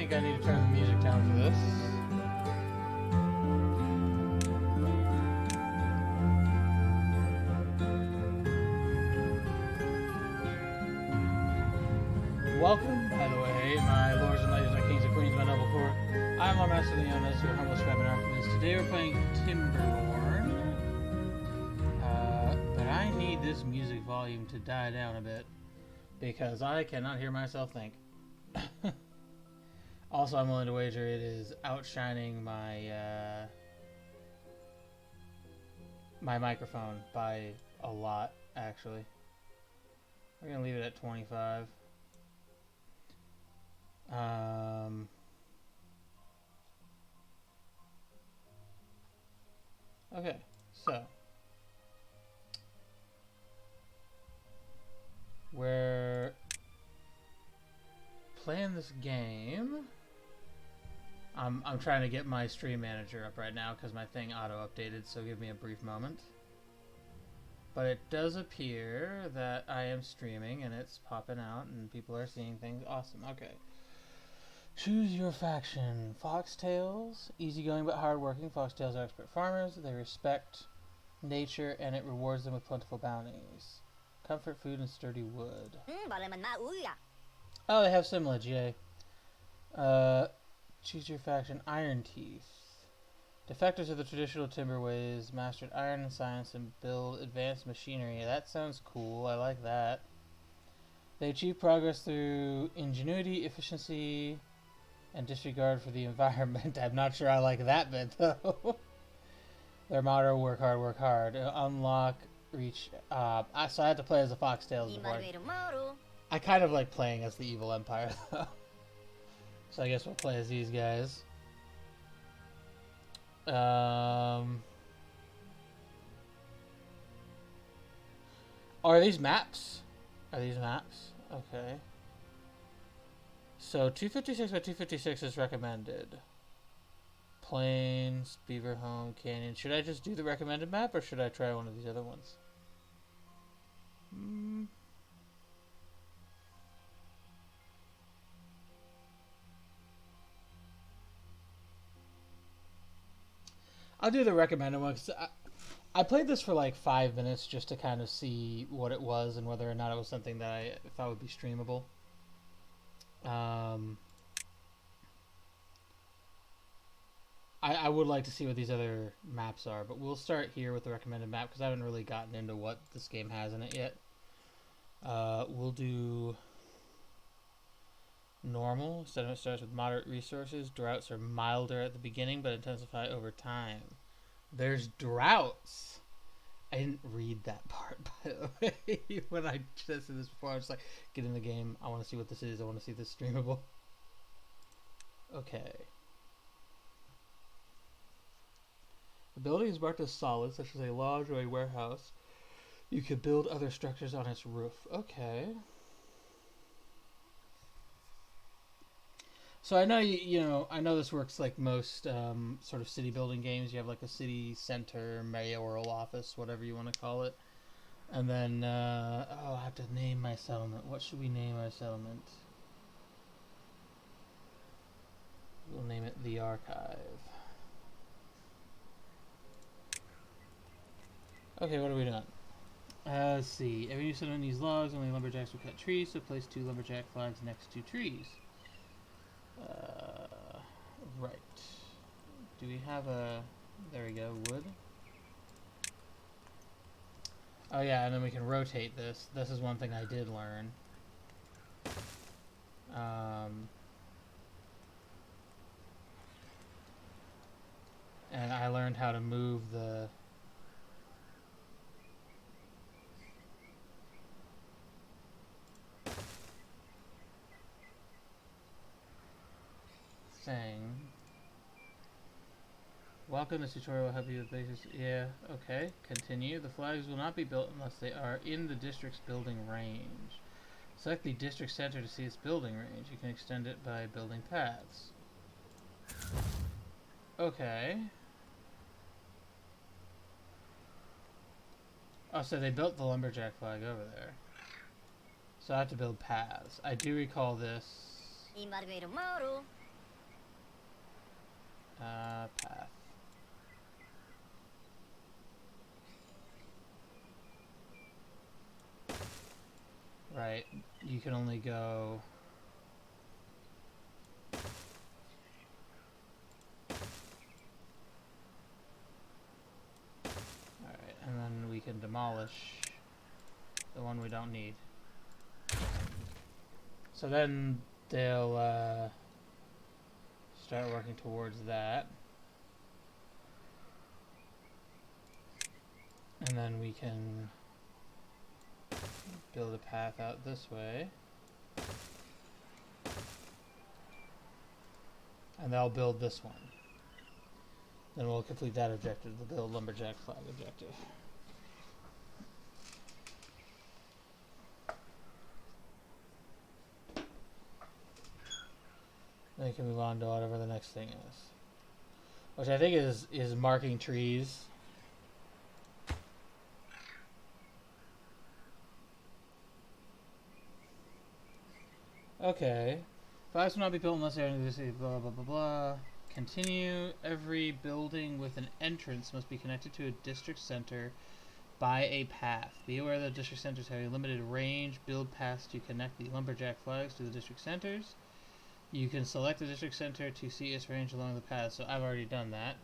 think I need to turn the music down for this. Welcome, by the way, my lords and ladies, my kings and queens, my noble court. I'm Lord Master Leonis, your humble scribe and archivist. Today we're playing Timberborn. But I need this music volume to die down a bit, because I cannot hear myself think. Also, I'm willing to wager it is outshining my my microphone by a lot, actually. We're going to leave it at 25. Okay, so we're playing this game. I'm trying to get my stream manager up right now because my thing auto-updated, so give me a brief moment. But it does appear that I am streaming and it's popping out and people are seeing things. Awesome, okay. Choose your faction. Foxtails, easygoing but hardworking. Foxtails are expert farmers. They respect nature and it rewards them with plentiful bounties. Comfort food and sturdy wood. Oh, they have similage, yay. Choose your faction. Iron Teeth. Defectors of the traditional timber ways, mastered iron and science, and build advanced machinery. That sounds cool. I like that. They achieve progress through ingenuity, efficiency, and disregard for the environment. I'm not sure I like that bit, though. Their motto, work hard, work hard. Unlock, reach... so I had to play as the Foxtails before. I kind of like playing as the Evil Empire, though. So I guess we'll play as these guys. Are these maps? Are these maps? Okay. So 256 by 256 is recommended. Plains, Beaver Home, Canyon. Should I just do the recommended map or should I try one of these other ones? I'll do the recommended one because I played this for like 5 minutes just to kind of see what it was and whether or not it was something that I thought would be streamable. I would like to see what these other maps are, but we'll start here with the recommended map because I haven't really gotten into what this game has in it yet. We'll do normal. Settlement starts with moderate resources. Droughts are milder at the beginning but intensify over time. There's droughts. I didn't read that part, by the way. When I tested this before, I was like, get in the game. I want to see what this is. I want to see this streamable. Okay. The building is marked as solid, such as a lodge or a warehouse. You could build other structures on its roof. Okay. So I know I know this works like most sort of city building games. You have like a city center, mayoral office, whatever you want to call it. And then, I have to name my settlement. What should we name our settlement? We'll name it The Archive. Okay, what are we doing? Let's see. Every new settlement needs logs. Only lumberjacks will cut trees, so place 2 lumberjack flags next to trees. Right. Do we have a... There we go, wood. Oh yeah, and then we can rotate this. This is one thing I did learn. And I learned how to move the... thing. Welcome, this tutorial will help you with basics. Yeah, okay. Continue. The flags will not be built unless they are in the district's building range. Select the district center to see its building range. You can extend it by building paths. Okay. Oh, so they built the lumberjack flag over there. So I have to build paths. I do recall this. Path. Right, you can only go... Alright, and then we can demolish the one we don't need. So then they'll start working towards that. And then we can build a path out this way. And they'll build this one. Then we'll complete that objective, the build lumberjack flag objective. Then we can move on to whatever the next thing is. Which I think is marking trees. Okay. Flags will not be built unless they are in the city, blah blah blah blah. Continue. Every building with an entrance must be connected to a district center by a path. Be aware that district centers have a limited range. Build paths to connect the lumberjack flags to the district centers. You can select the district center to see its range along the path, so I've already done that.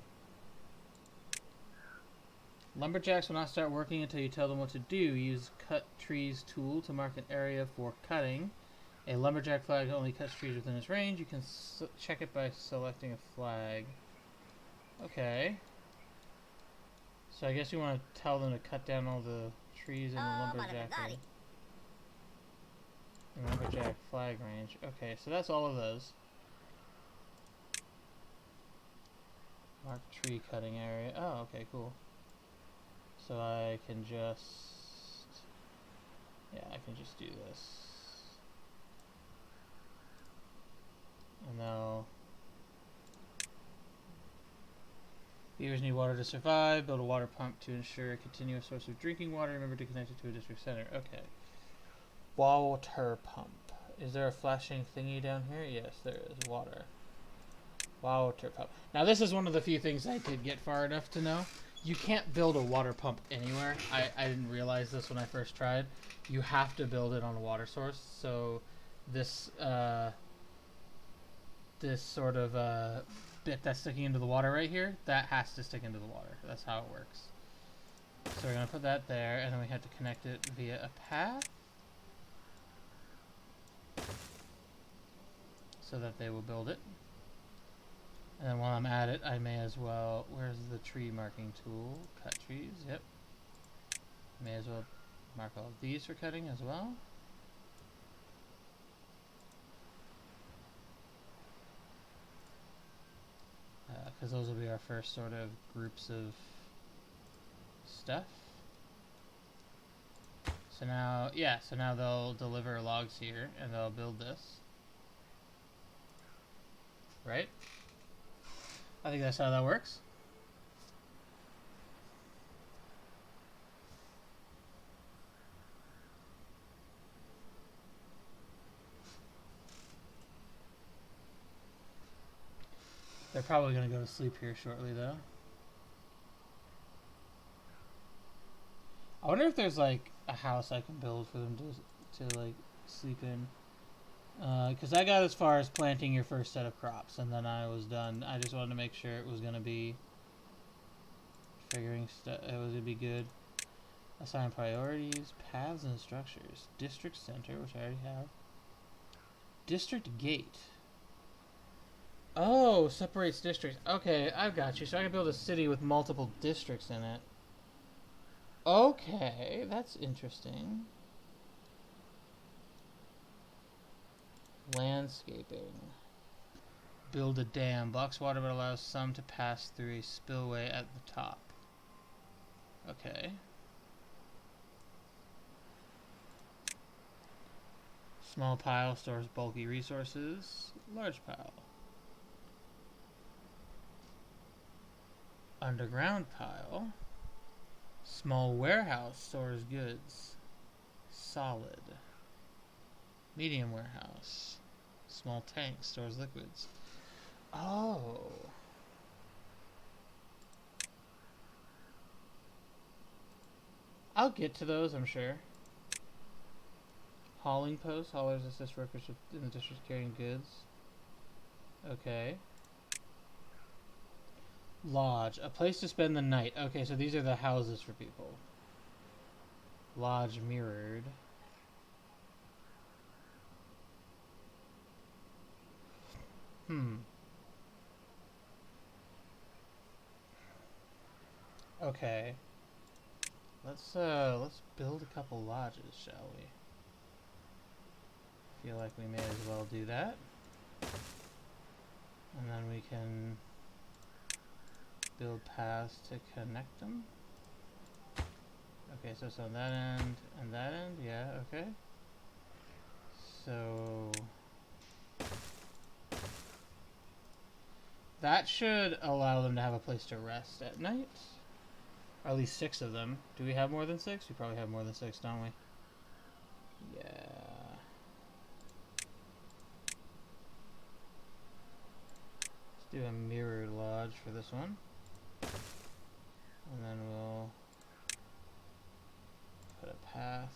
Lumberjacks will not start working until you tell them what to do. Use Cut Trees tool to mark an area for cutting. A lumberjack flag only cuts trees within its range. You can check it by selecting a flag. Okay. So I guess you want to tell them to cut down all the trees in the lumberjack flag range. Okay, so that's all of those. Mark tree cutting area. Oh, okay, cool. So I can just... yeah, I can just do this. And now... beavers need water to survive. Build a water pump to ensure a continuous source of drinking water. Remember to connect it to a district center. Okay. Water pump. Is there a flashing thingy down here? Yes, there is. Water. Water pump. Now this is one of the few things I did get far enough to know. You can't build a water pump anywhere. I didn't realize this when I first tried. You have to build it on a water source. So this this sort of bit that's sticking into the water right here, that has to stick into the water. That's how it works. So we're going to put that there, and then we have to connect it via a path. So that they will build it. And then while I'm at it, I may as well... where's the tree marking tool? Cut trees, yep. May as well mark all of these for cutting as well. Because those will be our first sort of groups of stuff. So now, yeah, so now they'll deliver logs here, and they'll build this. Right? I think that's how that works. They're probably going to go to sleep here shortly, though. I wonder if there's, like, a house I can build for them to like, sleep in. Because I got as far as planting your first set of crops, and then I was done. I just wanted to make sure it was going to be figuring stuff. It was going to be good. Assign priorities, paths, and structures. District center, which I already have. District gate. Oh, separates districts. Okay, I've got you. So I can build a city with multiple districts in it. Okay, that's interesting. Landscaping. Build a dam. Blocks water but allows some to pass through a spillway at the top. Okay. Small pile stores bulky resources. Large pile. Underground pile. Small warehouse stores goods. Solid. Medium warehouse. Small tank stores liquids. Oh. I'll get to those, I'm sure. Hauling posts. Haulers assist workers in the district carrying goods. Okay. Lodge. A place to spend the night. Okay, so these are the houses for people. Lodge mirrored. Okay. Let's build a couple lodges, shall we? Feel like we may as well do that. And then we can build paths to connect them. Okay, so it's on that end and that end, yeah, okay. So that should allow them to have a place to rest at night. Or at least 6 of them. Do we have more than 6? We probably have more than 6, don't we? Yeah. Let's do a mirrored lodge for this one. And then we'll put a path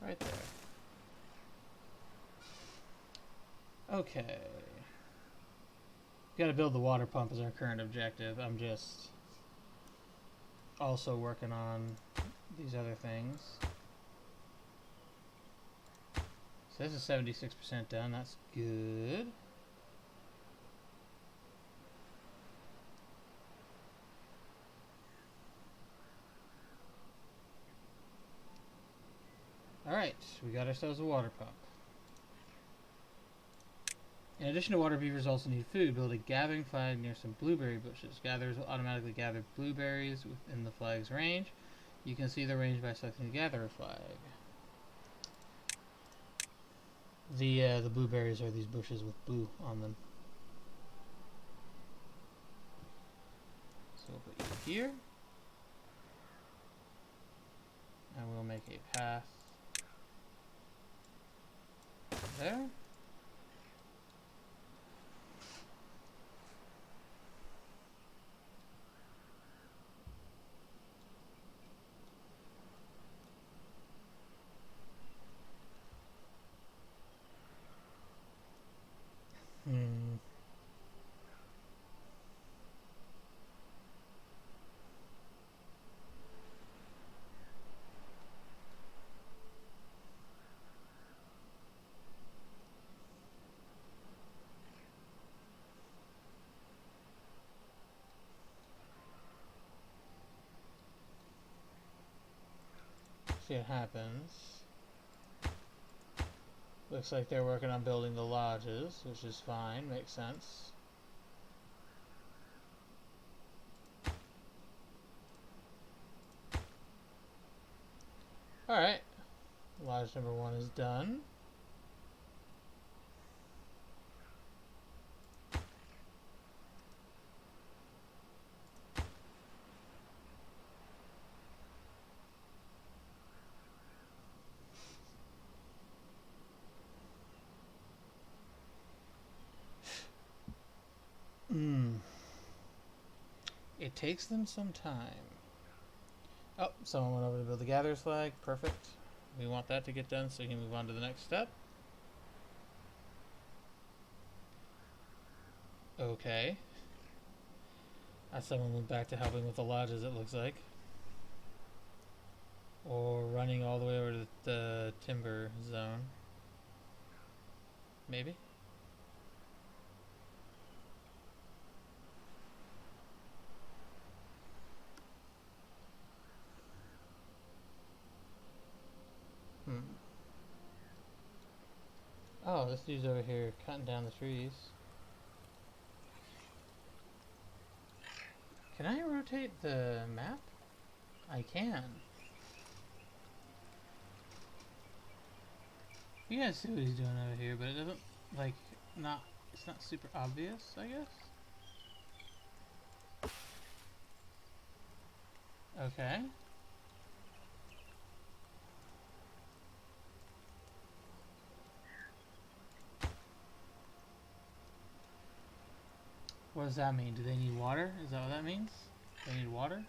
right there. Okay. Gotta build the water pump as our current objective. I'm just also working on these other things. So this is 76% done. That's good. Alright, we got ourselves a water pump. In addition to water, beavers also need food. Build a gathering flag near some blueberry bushes. Gatherers will automatically gather blueberries within the flag's range. You can see the range by selecting the gatherer flag. The blueberries are these bushes with blue on them. So we'll put you here. And we'll make a path there. See what happens. Looks like they're working on building the lodges, which is fine, makes sense. Alright, lodge number 1 is done. It takes them some time. Oh, someone went over to build the gatherer's flag. Perfect. We want that to get done so we can move on to the next step. Okay. Someone went back to helping with the lodges, it looks like. Or running all the way over to the timber zone. Maybe? Oh, this dude's over here cutting down the trees. Can I rotate the map? I can. You guys see what he's doing over here, but it doesn't, like, it's not super obvious, I guess? Okay. What does that mean? Do they need water? Is that what that means? They need water?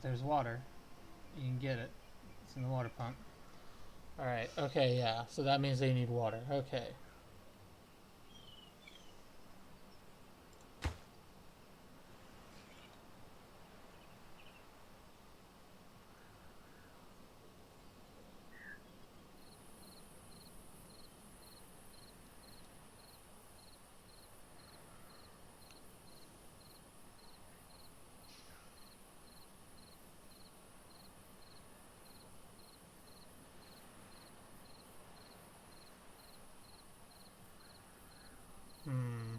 There's water. You can get it. It's in the water pump. Alright, okay, yeah. So that means they need water. Okay. Hmm.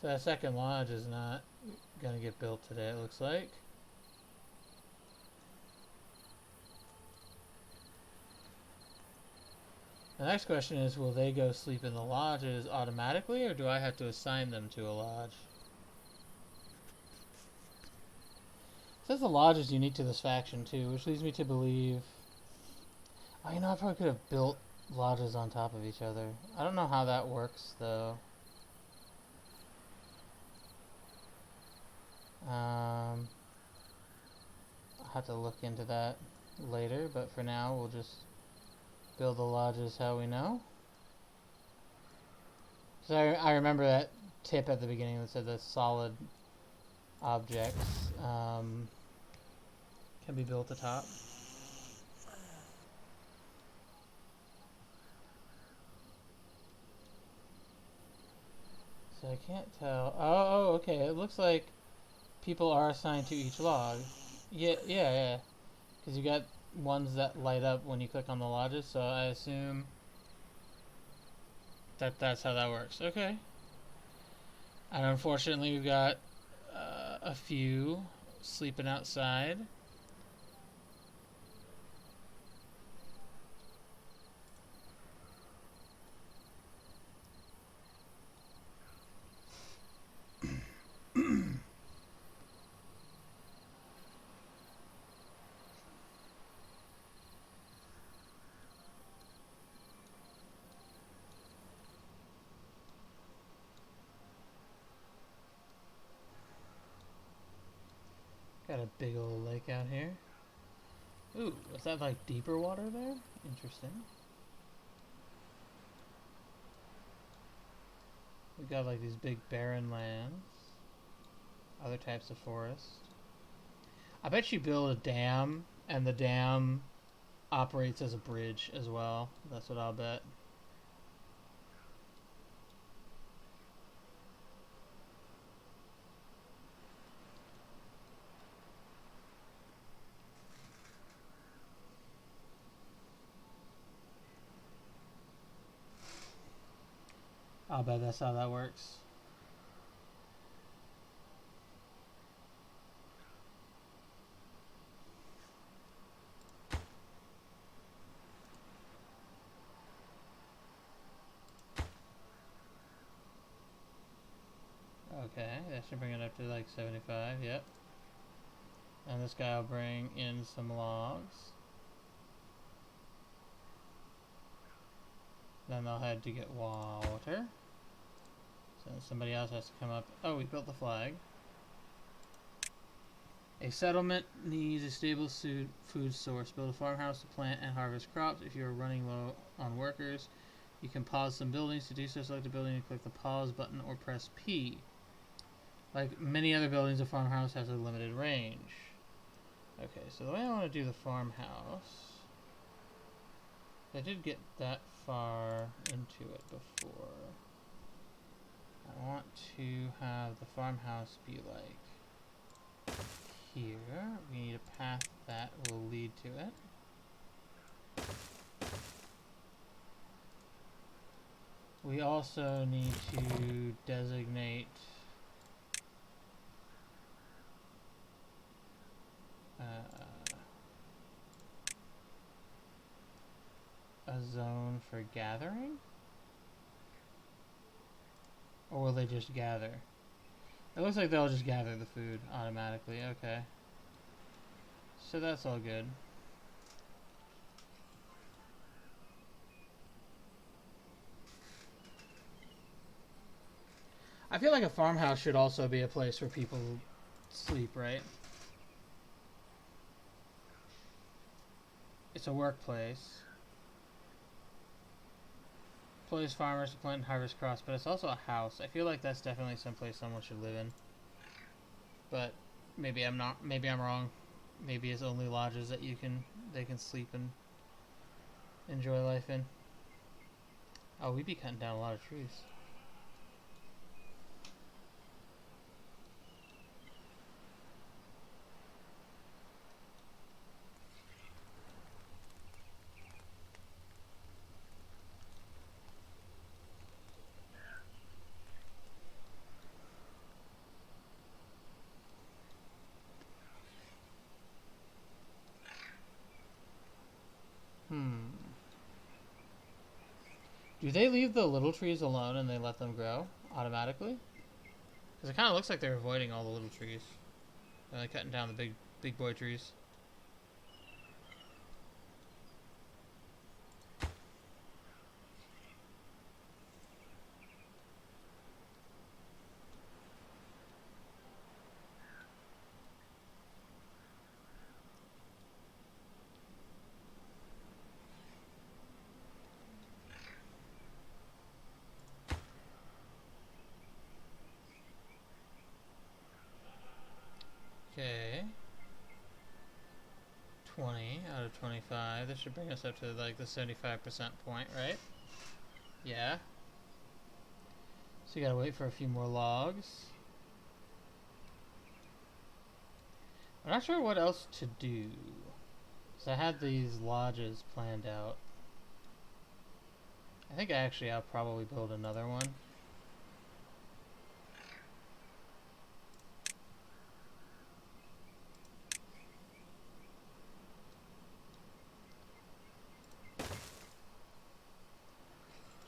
So that second lodge is not gonna get built today, it looks like. The next question is, will they go sleep in the lodges automatically, or do I have to assign them to a lodge? It says the lodge is unique to this faction too, which leads me to believe... Oh, you know, I probably could have built lodges on top of each other. I don't know how that works, though. I'll have to look into that later, but for now, we'll just build the lodges how we know. So I remember that tip at the beginning that said that solid objects can be built atop. So I can't tell. Oh, okay. It looks like people are assigned to each log. Yeah. Because you got ones that light up when you click on the lodges, so I assume that's how that works. Okay. And unfortunately, we've got a few sleeping outside. Got a big old lake out here. Ooh, is that like deeper water there? Interesting. We got like these big barren lands. Other types of forest. I bet you build a dam, and the dam operates as a bridge as well. That's what I'll bet. I'll bet that's how that works. Okay, that should bring it up to like 75, yep. And this guy will bring in some logs. Then they'll head to get water. So somebody else has to come up. Oh, we built the flag. A settlement needs a stable food source. Build a farmhouse to plant and harvest crops. If you are running low on workers, you can pause some buildings. To do so, select a building and click the pause button or press P. Like many other buildings, a farmhouse has a limited range. Okay, so the way I want to do the farmhouse... I did get that far into it before. I want to have the farmhouse be like here. We need a path that will lead to it. We also need to designate a zone for gathering? Or will they just gather? It looks like they'll just gather the food automatically. Okay. So that's all good. I feel like a farmhouse should also be a place where people sleep, right? It's a workplace. Employs farmers to plant and harvest crops, but it's also a house. I feel like that's definitely someplace someone should live in. But maybe I'm not. Maybe I'm wrong. Maybe it's only lodges that they can sleep and enjoy life in. Oh, we'd be cutting down a lot of trees. Hmm. Do they leave the little trees alone and they let them grow automatically? Because it kind of looks like they're avoiding all the little trees. They're like cutting down the big boy trees. Okay. 20 out of 25. This should bring us up to like the 75% point, right? Yeah. So you gotta wait for a few more logs. I'm not sure what else to do. So I had these lodges planned out. I think I'll probably build another one.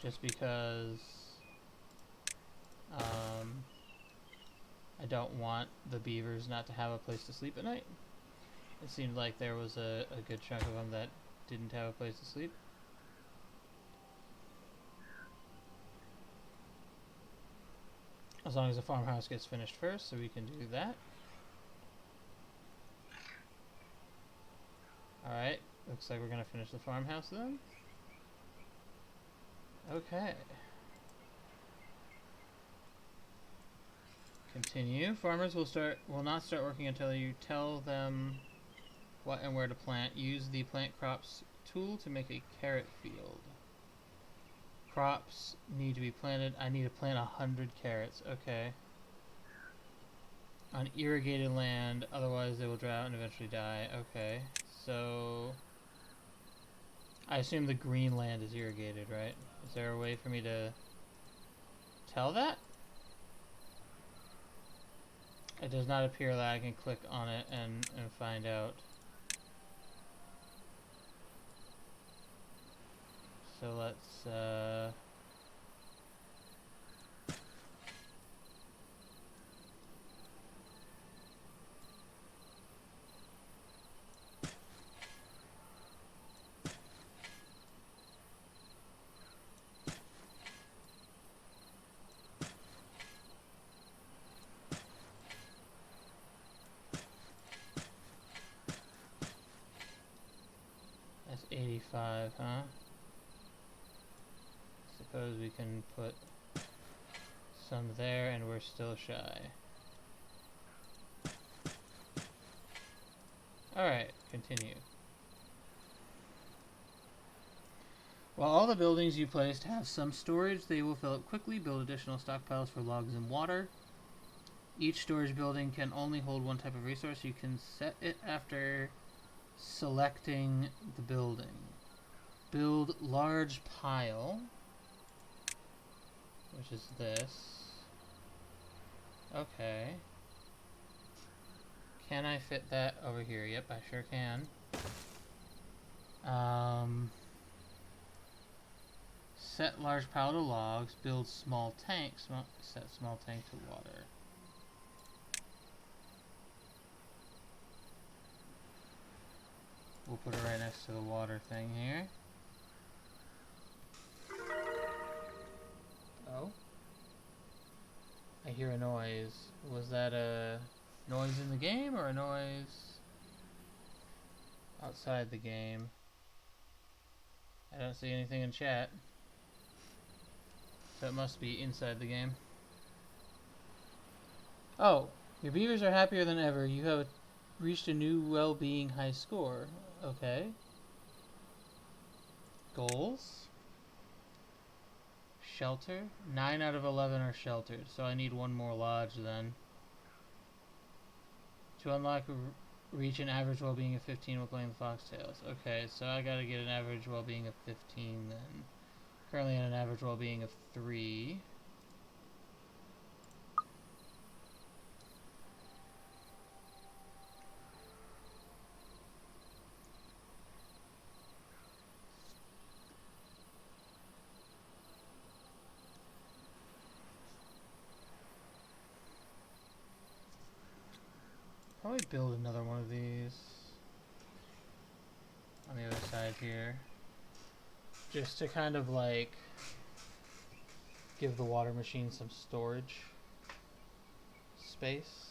Just because I don't want the beavers not to have a place to sleep at night. It seemed like there was a good chunk of them that didn't have a place to sleep. As long as the farmhouse gets finished first, so we can do that. Alright, looks like we're gonna finish the farmhouse then. Okay. Continue. Farmers will not start working until you tell them what and where to plant. Use the plant crops tool to make a carrot field. Crops need to be planted. I need to plant 100 carrots. Okay. On irrigated land, otherwise they will drought and eventually die. Okay. So I assume the green land is irrigated, right? Is there a way for me to tell that? It does not appear that I can click on it and find out. So let's that's 85, huh? Suppose we can put some there and we're still shy. Alright, continue. While all the buildings you placed have some storage, they will fill up quickly. Build additional stockpiles for logs and water. Each storage building can only hold one type of resource. You can set it after selecting the building. Build large pile, which is this. Okay. Can I fit that over here? Yep, I sure can. Set large pile to logs. Build small tank. Set small tank to water. We'll put it right next to the water thing here. Oh. hear a noise. Was that a noise in the game or a noise outside the game? I don't see anything in chat. So it must be inside the game. Oh, your beavers are happier than ever. You have reached a new well-being high score. Okay. Goals? Shelter? 9 out of 11 are sheltered, so I need one more lodge then. To unlock, reach an average well-being of 15 while playing the Foxtails. Okay, so I gotta get an average well-being of 15 then. Currently at an average well-being of 3. Probably build another one of these on the other side here. Just to kind of like give the water machine some storage space.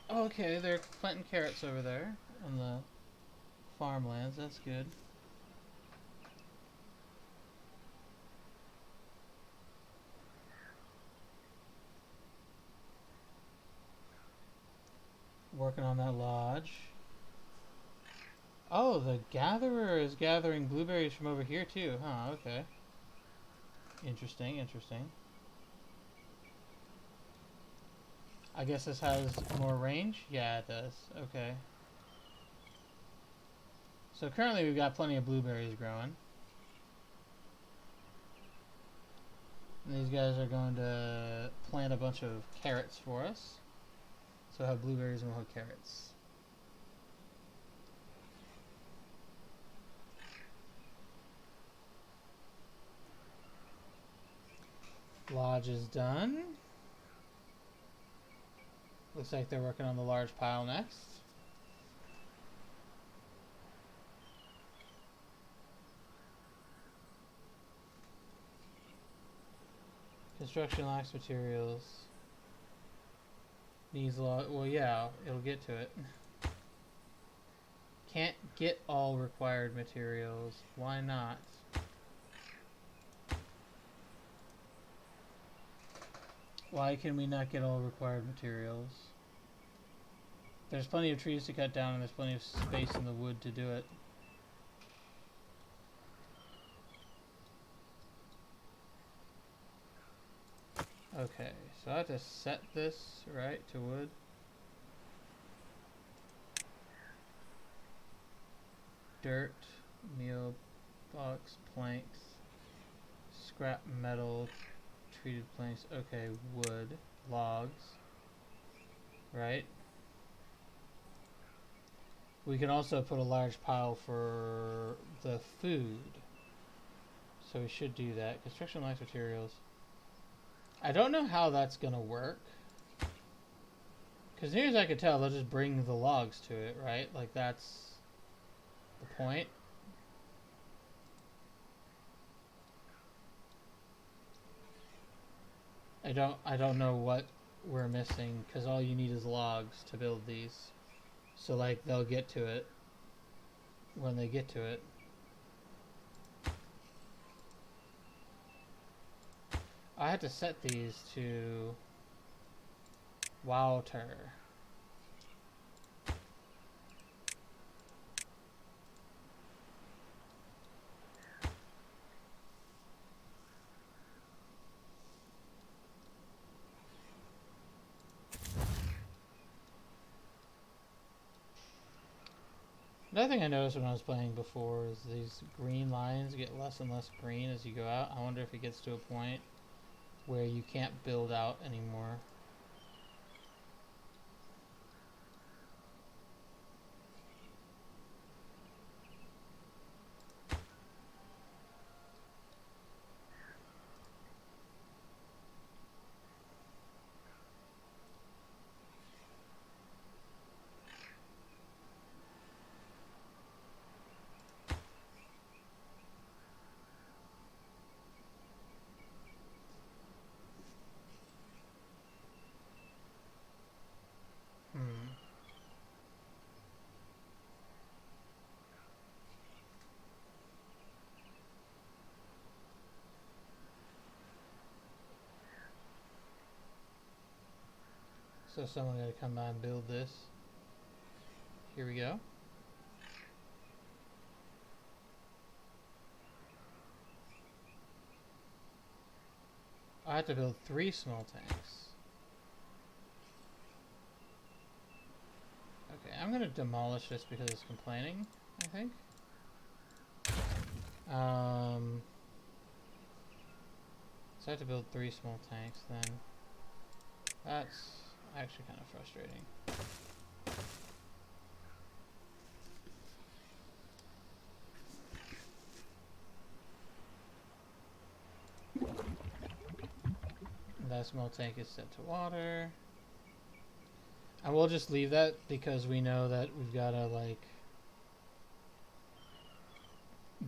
Okay, they're planting carrots over there on the farmlands. That's good. Working on that lodge. Oh, the gatherer is gathering blueberries from over here too, huh? Okay. Interesting, interesting. I guess this has more range? Yeah, it does. Okay. So currently we've got plenty of blueberries growing. And these guys are going to plant a bunch of carrots for us. So we'll have blueberries and we'll have carrots. Lodge is done. Looks like they're working on the large pile next. Construction lacks materials. Needs a lot. Well, yeah, it'll get to it. Can't get all required materials. Why not? Why can we not get all required materials? There's plenty of trees to cut down and there's plenty of space in the wood to do it. Okay, so I have to set this right to wood. Dirt, meal box, planks, scrap metal, treated planks. Okay, wood, logs, right? We can also put a large pile for the food. So we should do that. Construction lacks materials. I don't know how that's going to work. Because near as I can tell, they'll just bring the logs to it, right? Like, that's the point. I don't know what we're missing, because all you need is logs to build these. So, like, they'll get to it when they get to it. I had to set these to water. Another thing I noticed when I was playing before is these green lines get less and less green as you go out. I wonder if it gets to a point where you can't build out anymore. So someone gotta come by and build this. Here we go. I have to build 3 small tanks. Okay, I'm gonna demolish this because it's complaining, I think. So I have to build 3 small tanks then. That's actually kind of frustrating. That small tank is set to water. And we'll just leave that because we know that we've gotta like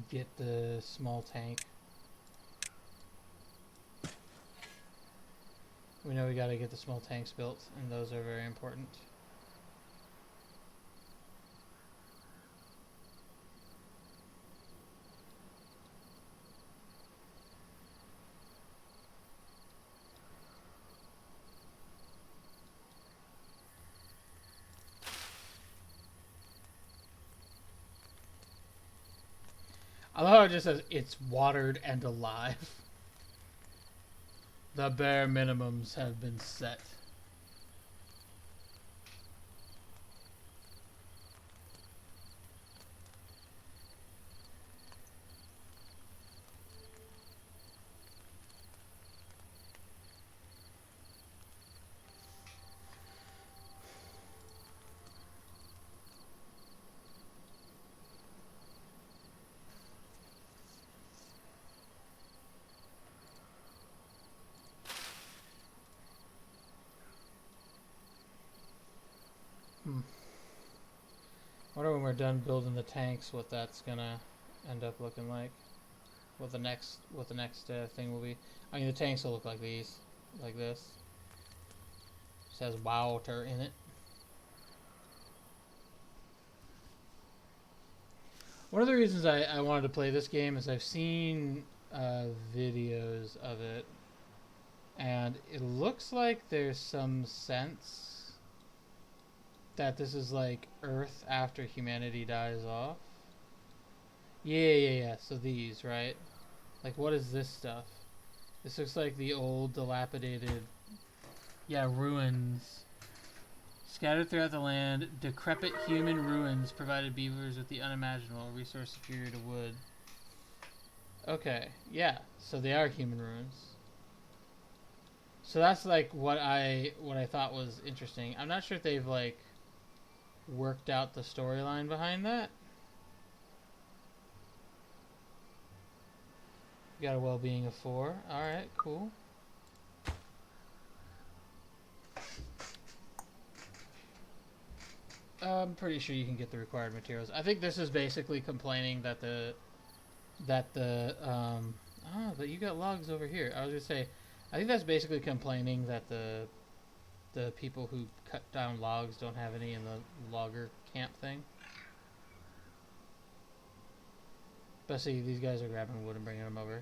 get the small tank. We know we gotta get the small tanks built, and those are very important. I love how it just says it's watered and alive. The bare minimums have been set. I wonder when we're done building the tanks what that's gonna end up looking like. What the next thing will be. I mean the tanks will look like these. Like this. It says water in it. One of the reasons I wanted to play this game is I've seen videos of it, and it looks like there's some sense that this is like Earth after humanity dies off. Yeah. So these, right? Like, what is this stuff? This looks like the old, dilapidated, ruins. Scattered throughout the land, decrepit human ruins provided beavers with the unimaginable resource superior to wood. Okay, yeah, so they are human ruins. So that's like what I thought was interesting. I'm not sure if they've like worked out the storyline behind that. Got a well-being of 4. All right, cool. I'm pretty sure you can get the required materials. I think this is basically complaining that but you got logs over here. I was gonna say, I think that's basically complaining that the people who cut down logs don't have any in the logger camp thing. But see, these guys are grabbing wood and bringing them over.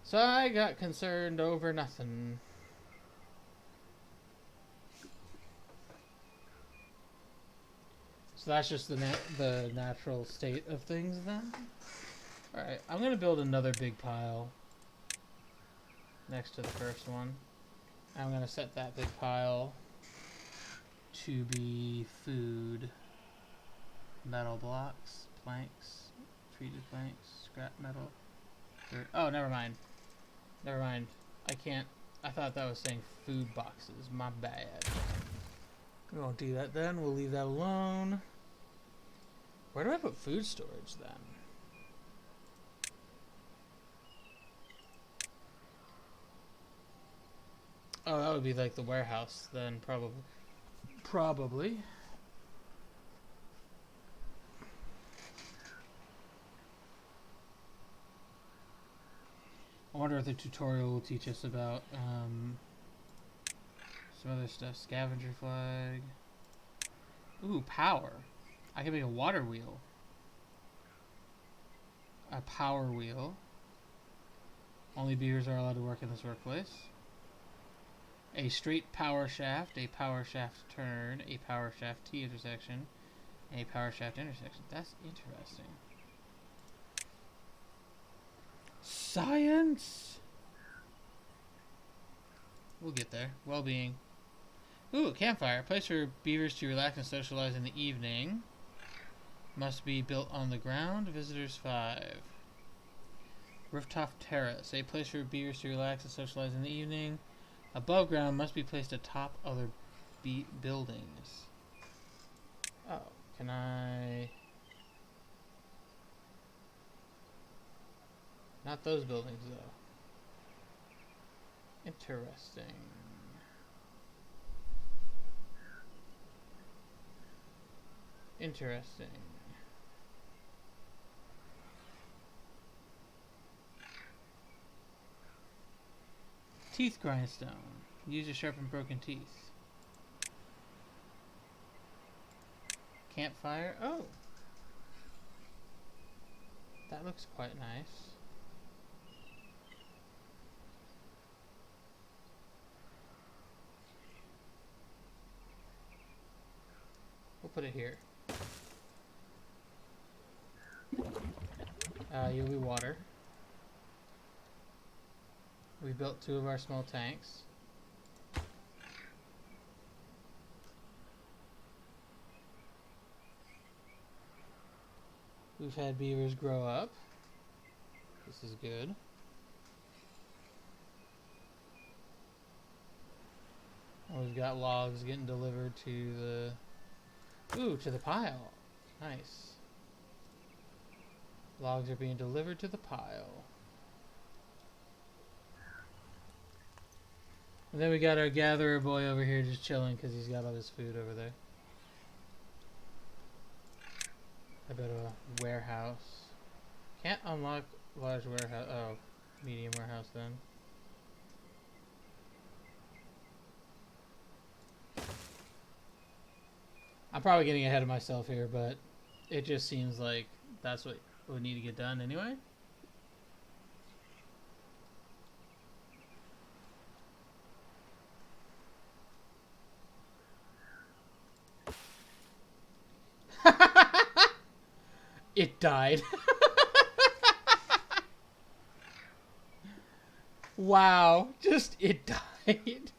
So I got concerned over nothing. So that's just the natural state of things then. Alright, I'm going to build another big pile next to the first one. I'm going to set that big pile to be food, metal blocks, planks, treated planks, scrap metal, dirt. Oh, never mind. I can't. I thought that was saying food boxes. My bad. We won't do that then. We'll leave that alone. Where do I put food storage then? Oh, that would be like the warehouse then, probably. I wonder if the tutorial will teach us about some other stuff. Scavenger flag. Ooh, power. I can make a water wheel. A power wheel. Only beavers are allowed to work in this workplace. A straight power shaft, a power shaft turn, a power shaft T intersection, and a power shaft intersection. That's interesting. Science! We'll get there. Well-being. Ooh, a campfire. A place for beavers to relax and socialize in the evening. Must be built on the ground. Visitors 5. Rooftop terrace. A place for beavers to relax and socialize in the evening. Above ground must be placed atop other buildings. Oh, can I... Not those buildings, though. Interesting. Interesting. Teeth grindstone. Use to sharpen broken teeth. Campfire. Oh! That looks quite nice. We'll put it here. You'll be water. We built 2 of our small tanks. We've had beavers grow up. This is good. And we've got logs getting delivered to the... Ooh, to the pile. Nice. Logs are being delivered to the pile. And then we got our gatherer boy over here just chilling because he's got all his food over there. I bet a warehouse. Can't unlock large warehouse. Oh, medium warehouse then. I'm probably getting ahead of myself here, but it just seems like that's what would need to get done anyway. It died. Wow, just it died.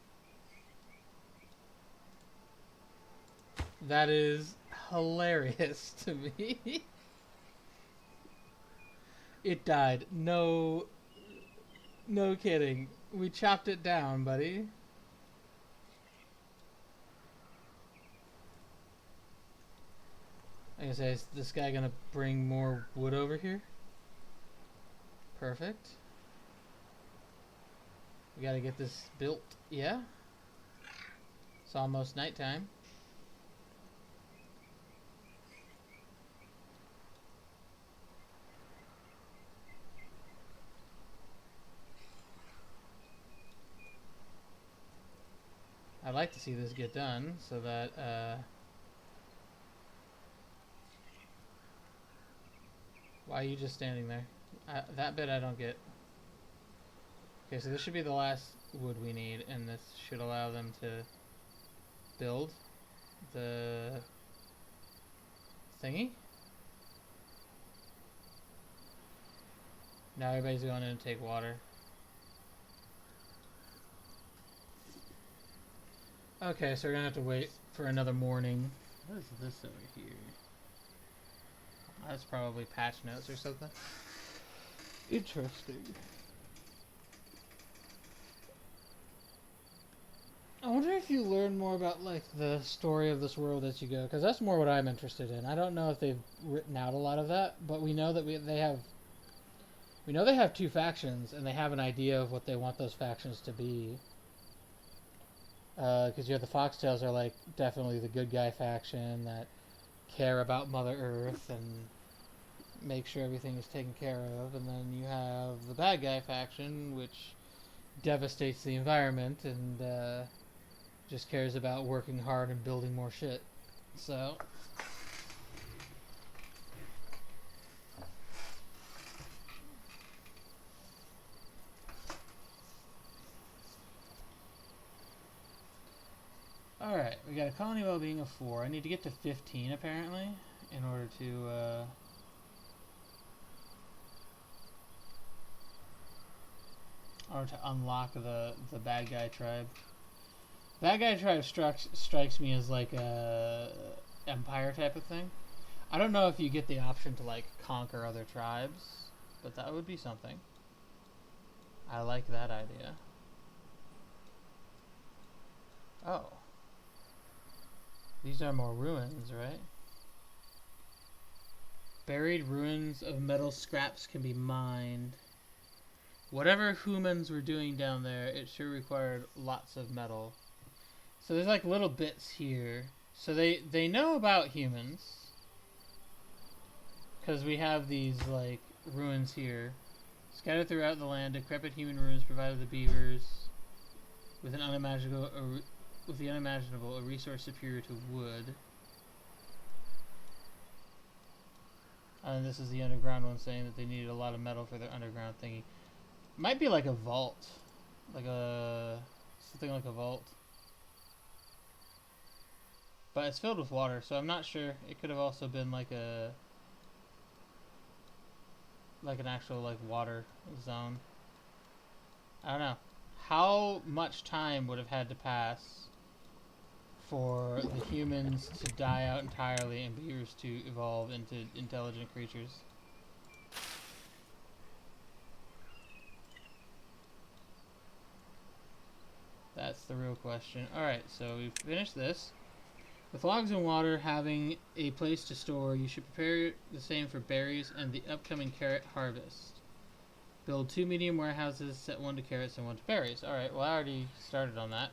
That is hilarious to me. It died. No kidding. We chopped it down, buddy. Like I say, is this guy gonna bring more wood over here? Perfect. We gotta get this built. Yeah. It's almost nighttime. I'd like to see this get done so that, why are you just standing there? That bit I don't get. Okay, so this should be the last wood we need, and this should allow them to build the thingy. Now everybody's going in and take water. Okay, so we're gonna have to wait for another morning. What is this over here? That's probably patch notes or something. Interesting. I wonder if you learn more about like the story of this world as you go, because that's more what I'm interested in. I don't know if they've written out a lot of that, but we know that they have 2 factions, and they have an idea of what they want those factions to be. Because you have the Foxtails are like definitely the good guy faction that care about Mother Earth and make sure everything is taken care of, and then you have the bad guy faction, which devastates the environment and just cares about working hard and building more shit. So We got a colony well-being of 4. I need to get to 15 apparently in order to unlock the bad guy tribe. Bad guy tribe strikes me as like a empire type of thing. I don't know if you get the option to like conquer other tribes, but that would be something. I like that idea. Oh. These are more ruins, right? Buried ruins of metal scraps can be mined. Whatever humans were doing down there, it sure required lots of metal. So there's like little bits here. So they know about humans. Because we have these like ruins here. Scattered throughout the land, decrepit human ruins provided the beavers with the unimaginable, a resource superior to wood. And this is the underground one saying that they needed a lot of metal for their underground thingy. Might be like a vault. Something like a vault. But it's filled with water, so I'm not sure. It could have also been like an actual like water zone. I don't know. How much time would have had to pass for the humans to die out entirely and beavers to evolve into intelligent creatures? That's the real question. Alright, so we've finished this. With logs and water having a place to store, you should prepare the same for berries and the upcoming carrot harvest. Build 2 medium warehouses, set 1 to carrots and 1 to berries. Alright, well I already started on that.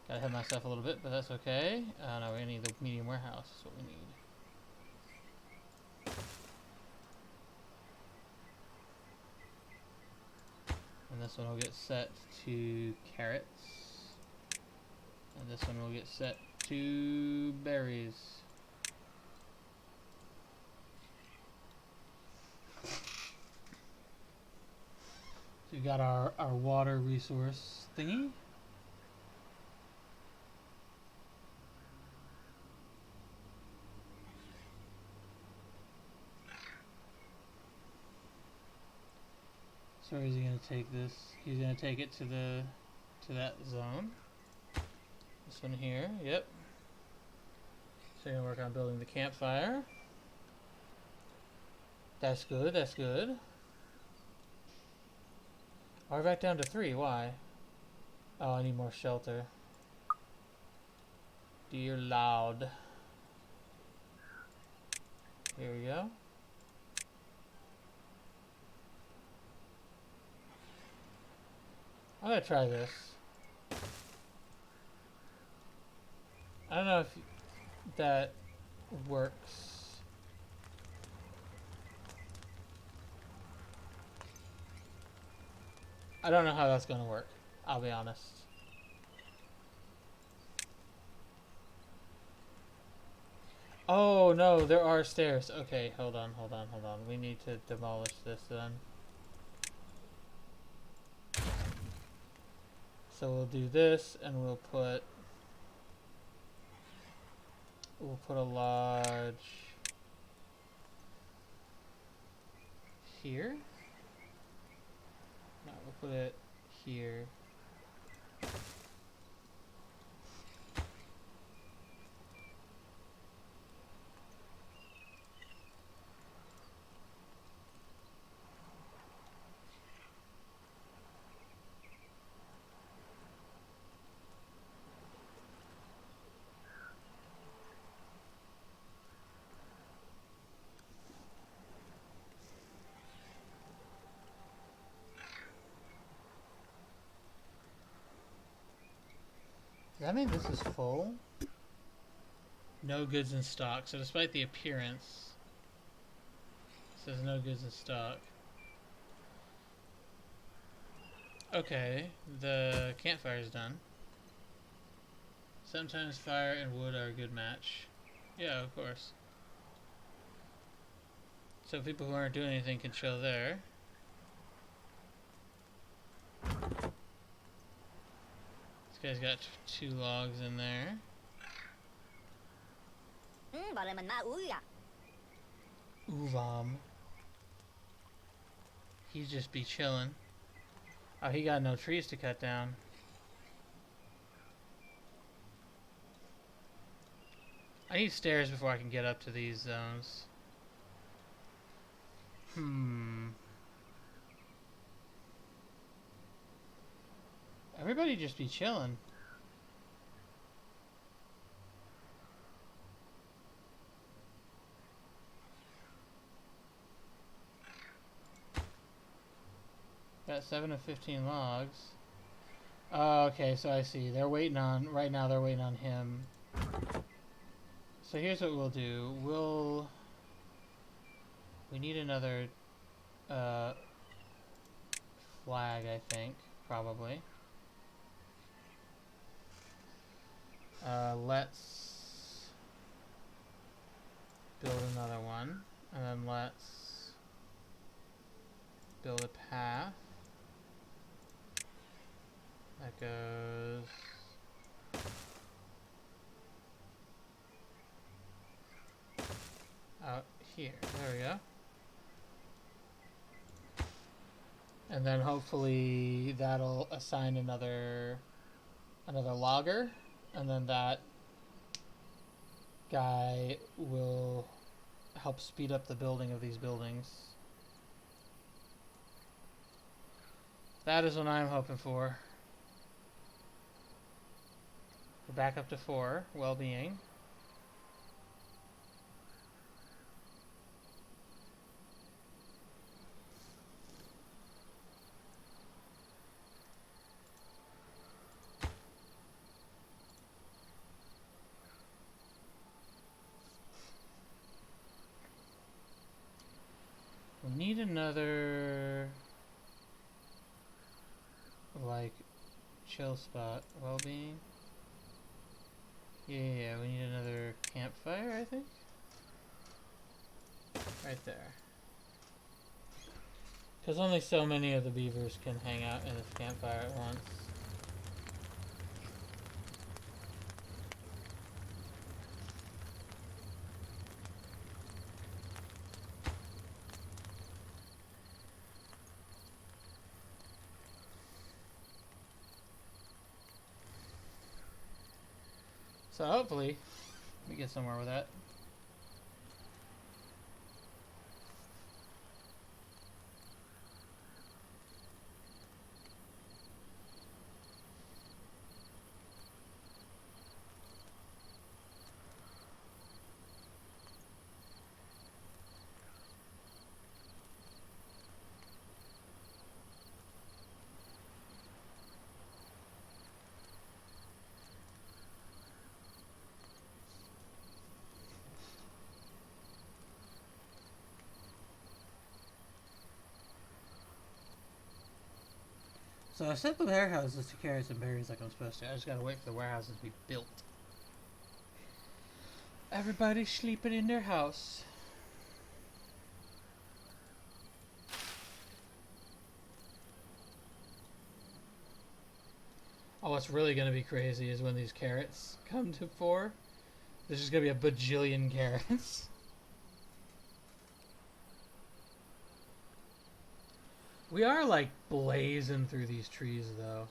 Gotta ahead myself a little bit, but that's okay. No, we need the medium warehouse, is what we need. And this one will get set to carrots. And this one will get set to berries. So we've got our water resource thingy. So where is he going to take this? He's going to take it to that zone. This one here, yep. So you're going to work on building the campfire. That's good, that's good. Oh, we're back down to 3, why? Oh, I need more shelter. Dear Lord. Here we go. I'm gonna try this. I don't know if that works. I don't know how that's gonna work, I'll be honest. Oh no, there are stairs. Okay, hold on. We need to demolish this then. So we'll do this and we'll put a lodge here. No, we'll put it here. Does that mean this is full? No goods in stock. So despite the appearance, it says no goods in stock. Okay, the campfire is done. Sometimes fire and wood are a good match. Yeah, of course. So people who aren't doing anything can chill there. This guy's got 2 logs in there. Uvam. He'd just be chilling. Oh, he got no trees to cut down. I need stairs before I can get up to these zones. Everybody just be chilling. Got 7 of 15 logs. Oh, okay, so I see. They're waiting on... Right now they're waiting on him. So here's what we'll do. We need another flag, I think. Probably. Let's build another one. And then let's build a path. That goes... out here. There we go. And then hopefully that'll assign another logger, and then that guy will help speed up the building of these buildings. That is what I'm hoping for. We're back up to 4, well-being. We need another, like, chill spot. Well-being. Yeah, we need another campfire, I think. Right there. Because only so many of the beavers can hang out in this campfire at once. So hopefully we get somewhere with that. So I set the warehouses to carry some berries like I'm supposed to. I just gotta wait for the warehouses to be built. Everybody's sleeping in their house. Oh, what's really gonna be crazy is when these carrots come to 4. There's just gonna be a bajillion carrots. We are like blazing through these trees though.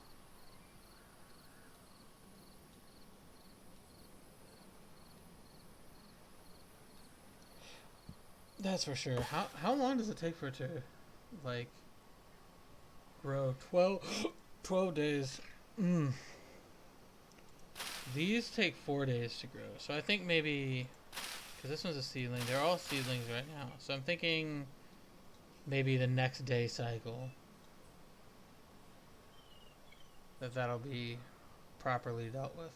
That's for sure. How long does it take for it to like grow? 12 days. These take 4 days to grow. So I think maybe, because this one's a seedling, they're all seedlings right now. So I'm thinking maybe the next day cycle that'll be properly dealt with.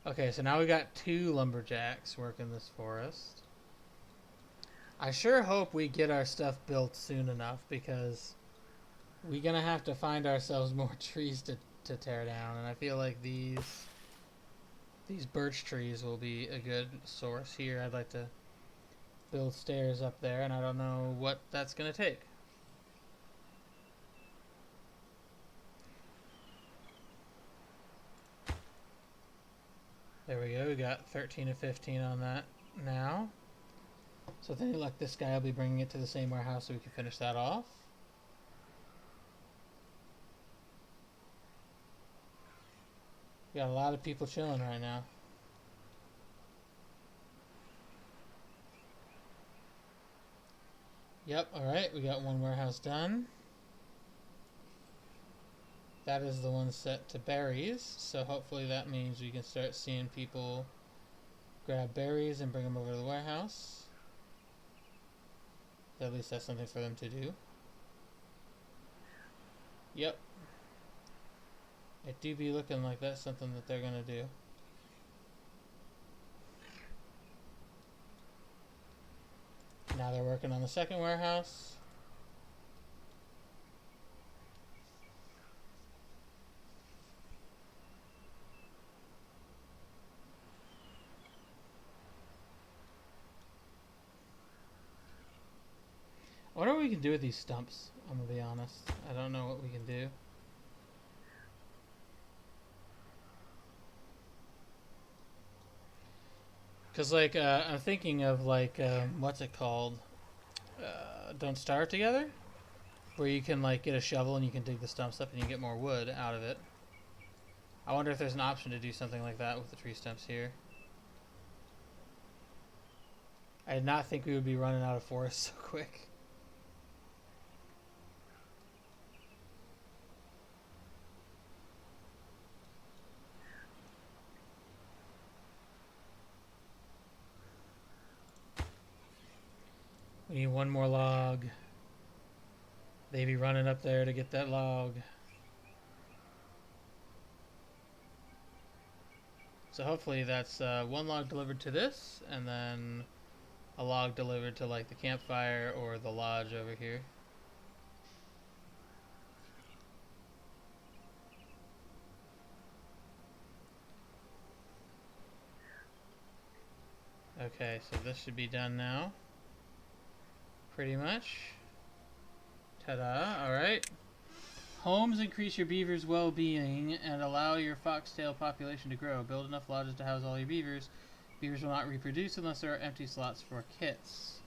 Okay, so now we got 2 lumberjacks working this forest. I sure hope we get our stuff built soon enough, because we're gonna have to find ourselves more trees to tear down, and I feel like these birch trees will be a good source here. I'd like to build stairs up there, and I don't know what that's gonna take. There we go. we got 13 of 15 on that now. So with any luck, this guy will be bringing it to the same warehouse so we can finish that off. We got a lot of people chilling right now. Yep, alright, we got one warehouse done. That is the one set to berries, so hopefully that means we can start seeing people grab berries and bring them over to the warehouse. At least that's something for them to do. Yep. It do be looking like that's something that they're gonna do. Now they're working on the second warehouse. I wonder what we can do with these stumps. I'm gonna be honest. I don't know what we can do. Cause like I'm thinking of like what's it called? Don't Starve Together, where you can like get a shovel and you can dig the stumps up and you get more wood out of it. I wonder if there's an option to do something like that with the tree stumps here. I did not think we would be running out of forest so quick. We need one more log. They be running up there to get that log. So hopefully that's one log delivered to this, and then a log delivered to like the campfire or the lodge over here. Okay, so this should be done now. Pretty much. Ta-da, alright. Homes increase your beaver's well-being and allow your foxtail population to grow. Build enough lodges to house all your beavers. Beavers will not reproduce unless there are empty slots for kits.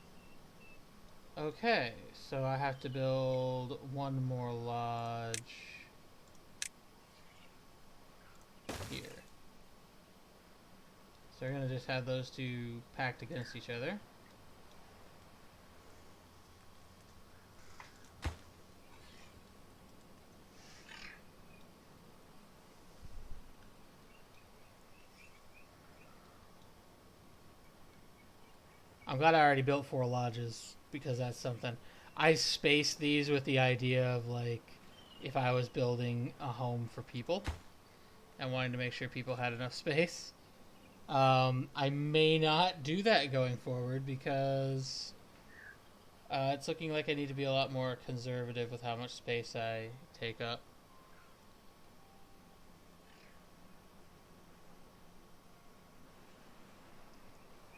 Okay, so I have to build one more lodge here. So we're going to just have those two packed against each other. I'm glad I already built 4 lodges, because that's something. I spaced these with the idea of like if I was building a home for people and wanting to make sure people had enough space. I may not do that going forward because it's looking like I need to be a lot more conservative with how much space I take up.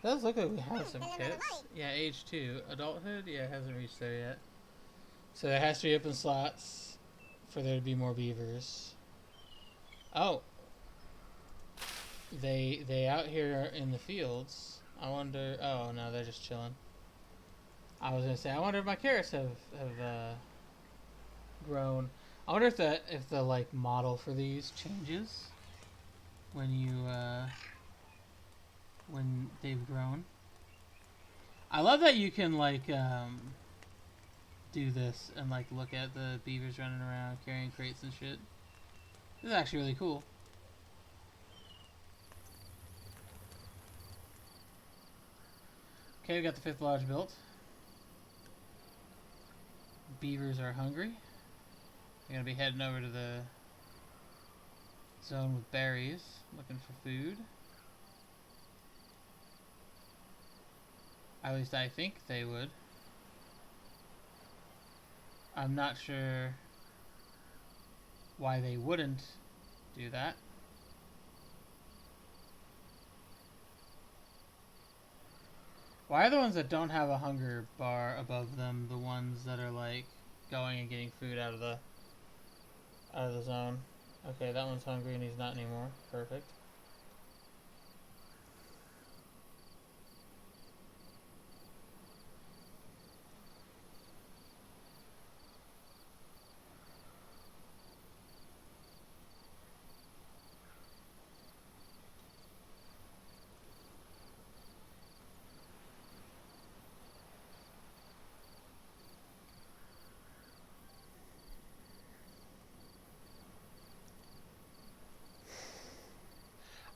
It does look like we have some kits. Yeah, age 2. Adulthood? Yeah, it hasn't reached there yet. So there has to be open slots for there to be more beavers. Oh. They out here in the fields. I wonder... Oh, no, they're just chilling. I was going to say, I wonder if my carrots have grown. I wonder if the like model for these changes when you when they've grown. I love that you can like do this and like look at the beavers running around carrying crates and shit. This is actually really cool. Okay, we got the 5th lodge built. Beavers are hungry. They're gonna be heading over to the zone with berries, looking for food. At least I think they would. I'm not sure why they wouldn't do that. Why are the ones that don't have a hunger bar above them the ones that are like going and getting food out of the zone? Okay, that one's hungry and he's not anymore. Perfect.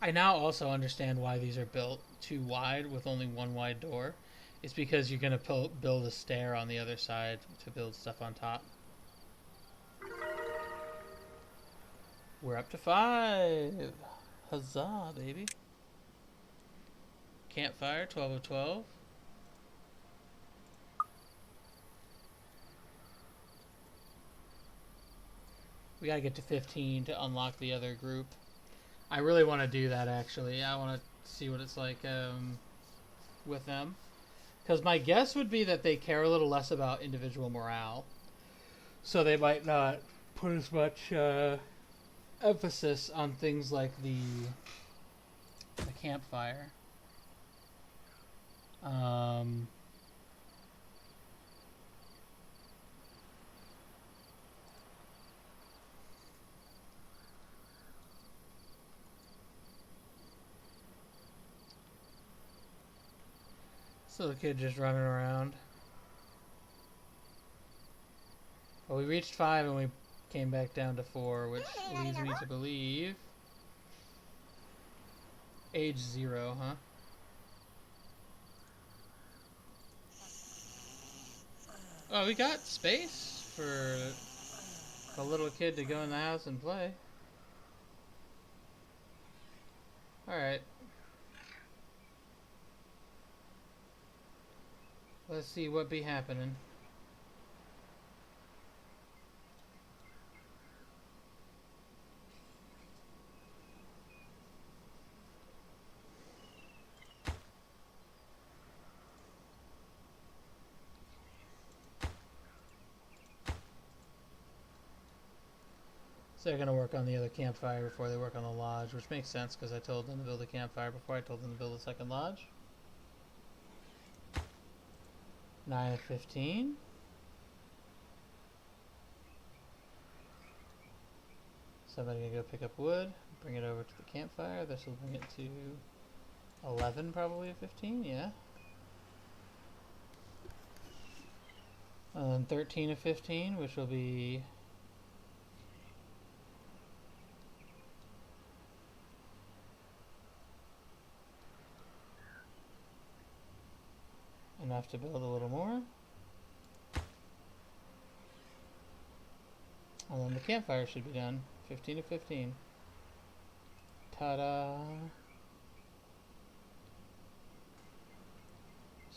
I now also understand why these are built too wide with only one wide door. It's because you're going to build a stair on the other side to build stuff on top. We're up to 5. Huzzah, baby. Campfire, 12 of 12. We gotta get to 15 to unlock the other group. I really want to do that, actually. I want to see what it's like with them. Because my guess would be that they care a little less about individual morale. So they might not put as much emphasis on things like the campfire. So the kid just running around. Well, we reached 5 and we came back down to 4, which leads me to believe age 0, huh? Oh, we got space for a little kid to go in the house and play. Alright. Let's see what be happening. So they're going to work on the other campfire before they work on the lodge, which makes sense because I told them to build a campfire before I told them to build a second lodge. 9 of 15. Somebody going to go pick up wood, bring it over to the campfire. This will bring it to 11 probably of 15, yeah. And then 13 of 15, which will be enough to build a little more. And then the campfire should be done. 15 to 15. Ta-da!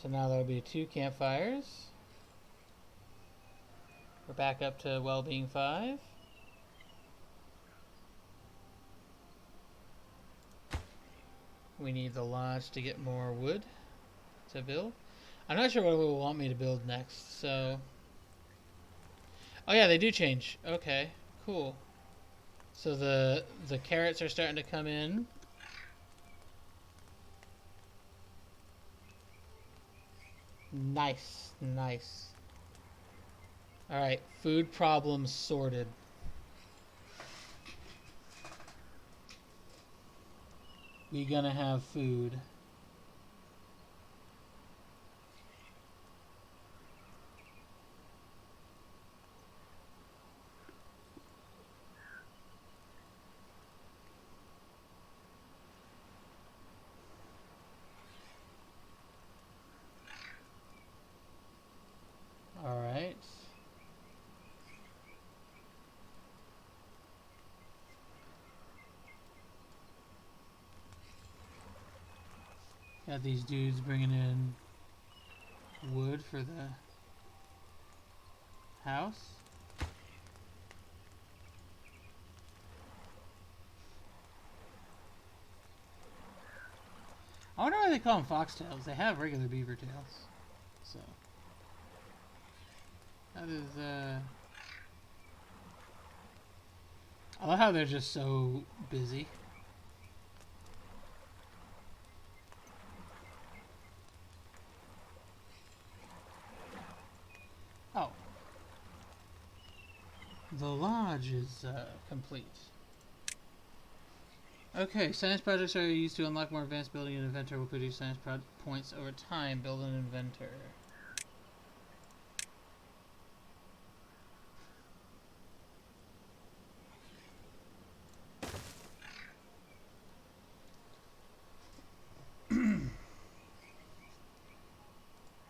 So now there'll be 2 campfires. We're back up to well-being 5. We need the lodge to get more wood to build. I'm not sure what will want me to build next, so... Oh yeah, they do change. Okay, cool. So the carrots are starting to come in. Nice, nice. Alright, food problems sorted. We gonna have food. Alright. Got these dudes bringing in wood for the house. I wonder why they call them foxtails. They have regular beaver tails. So. That is, I love how they're just so busy. Oh. The lodge is, complete. Okay, science projects are used to unlock more advanced building. An inventor will produce science points over time. Build an inventor.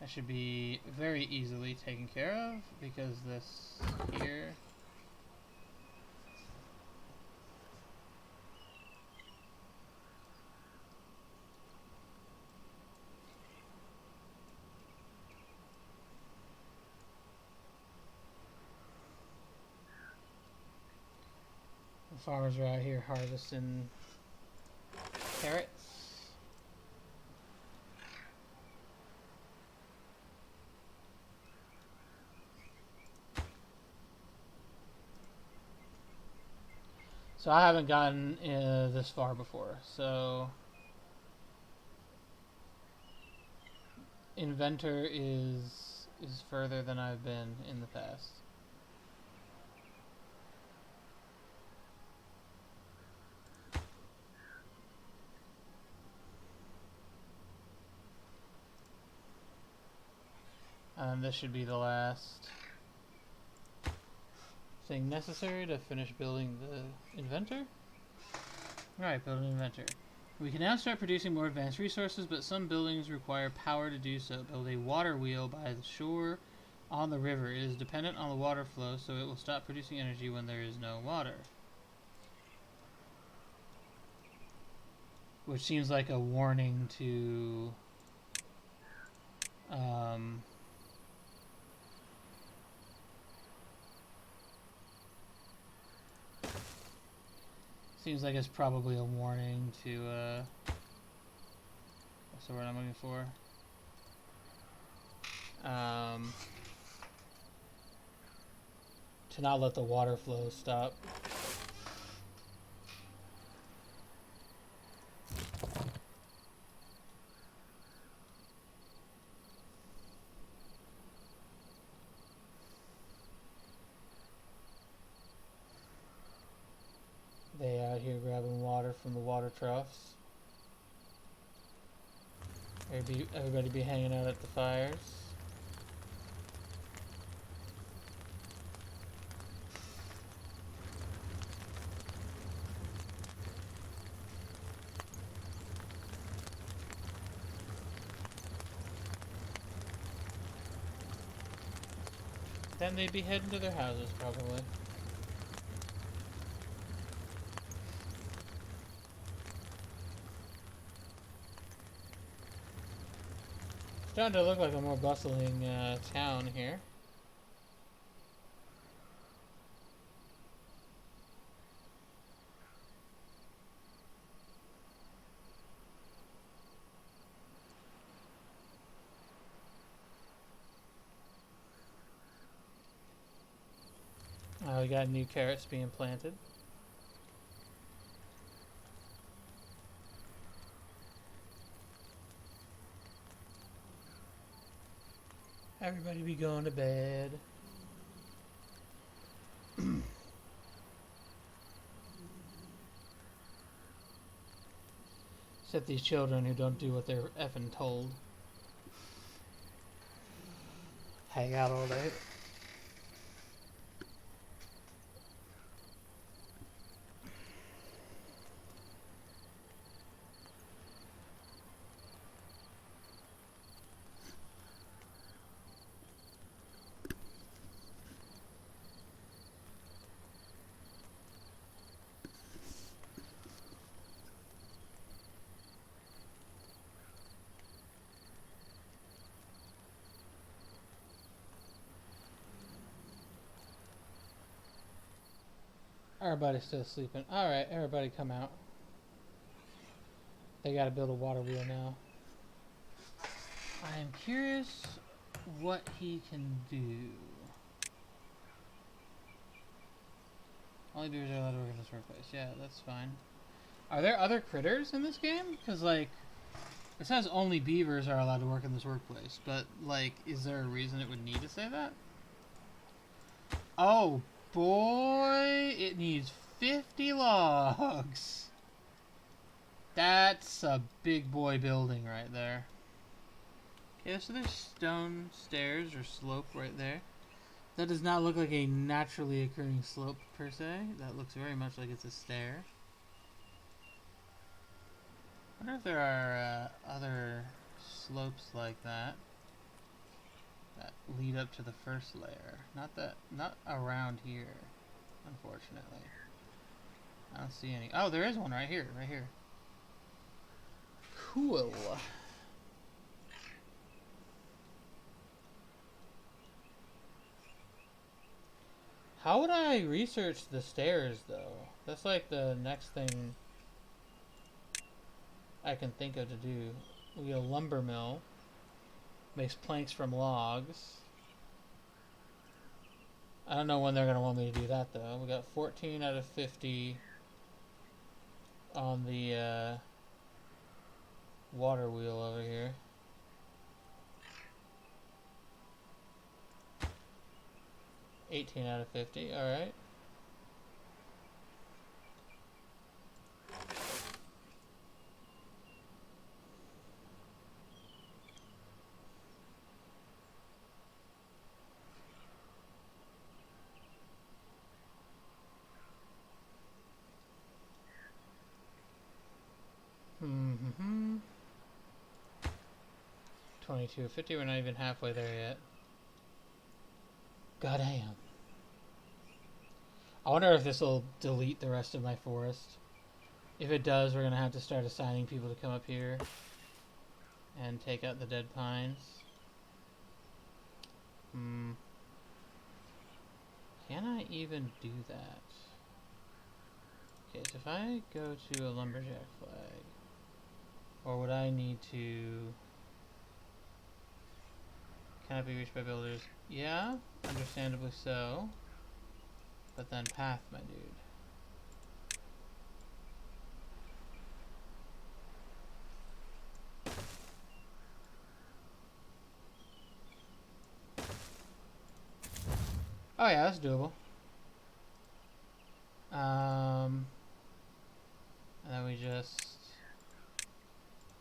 That should be very easily taken care of because this here. The farmers are out here harvesting carrots. So I haven't gotten this far before, so Inventor is further than I've been in the past. And this should be the last thing necessary to finish building the Inventor. Alright, build an Inventor. We can now start producing more advanced resources, but some buildings require power to do so. Build a water wheel by the shore on the river. It is dependent on the water flow, so it will stop producing energy when there is no water. Which seems like a warning to seems like it's probably a warning to what's the word I'm looking for? To not let the water flow stop. They out here grabbing water from the water troughs. Everybody be hanging out at the fires. Then they'd be heading to their houses, probably. Starting to look like a more bustling town here. We got new carrots being planted. Everybody be going to bed. Except these children who don't do what they're effing told. Hang out all day. Everybody's still sleeping. Alright, everybody come out. They gotta build a water wheel now. I am curious what he can do. Only beavers are allowed to work in this workplace. Yeah, that's fine. Are there other critters in this game? Because, like, it says only beavers are allowed to work in this workplace. But, like, is there a reason it would need to say that? Oh, boy, it needs 50 logs. That's a big boy building right there. Okay, so there's stone stairs or slope right there. That does not look like a naturally occurring slope per se. That looks very much like it's a stair. I wonder if there are other slopes like that. that lead up to the first layer. Not around here, unfortunately. I don't see any. Oh, there is one right here, right here. Cool. How would I research the stairs, though? That's like the next thing I can think of to do. We got a lumber mill. Makes planks from logs. I don't know when they're going to want me to do that, though. We got 14 out of 50 on the water wheel over here. $18 out of 50, alright. Mm-hmm. 22 of 50, we're not even halfway there yet. God damn. I wonder if this will delete the rest of my forest. If it does, we're going to have to start assigning people to come up here and take out the dead pines. Can I even do that? Okay, so if I go to a lumberjack flag, or would I need to... Cannot be reached by builders. Yeah, understandably so. But then path, my dude. Oh yeah, that's doable. And then we just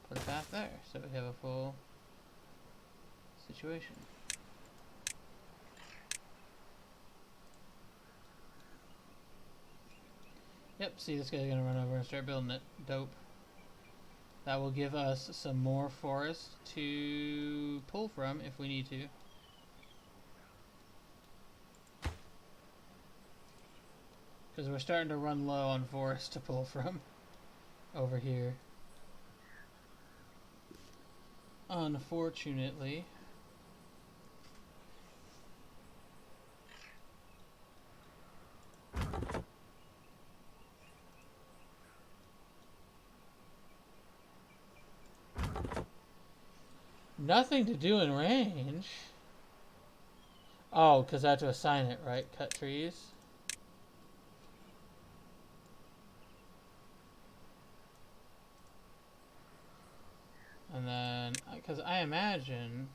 put a path there, so we have a full situation. Yep, see, this guy's gonna run over and start building it. Dope. That will give us some more forest to pull from if we need to. Because we're starting to run low on forest to pull from over here. Unfortunately. Nothing to do in range. Oh, because I have to assign it, right? Cut trees. And then, because I imagine...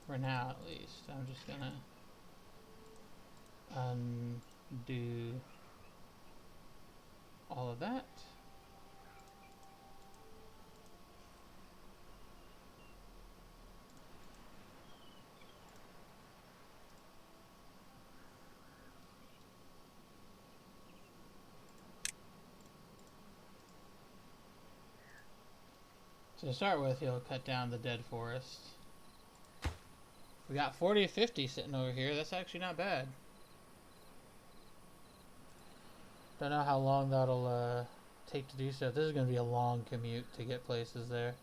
For now, at least. I'm just gonna undo all of that. So to start with, he'll cut down the dead forest. We got 40 to 50 sitting over here. That's actually not bad. Don't know how long that'll take to do so. This is going to be a long commute to get places there.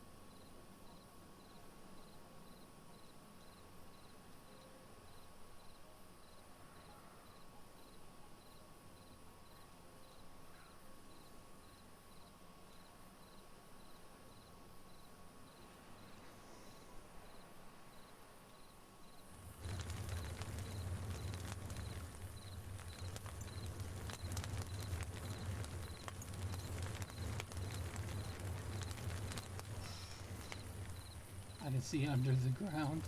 see under the ground.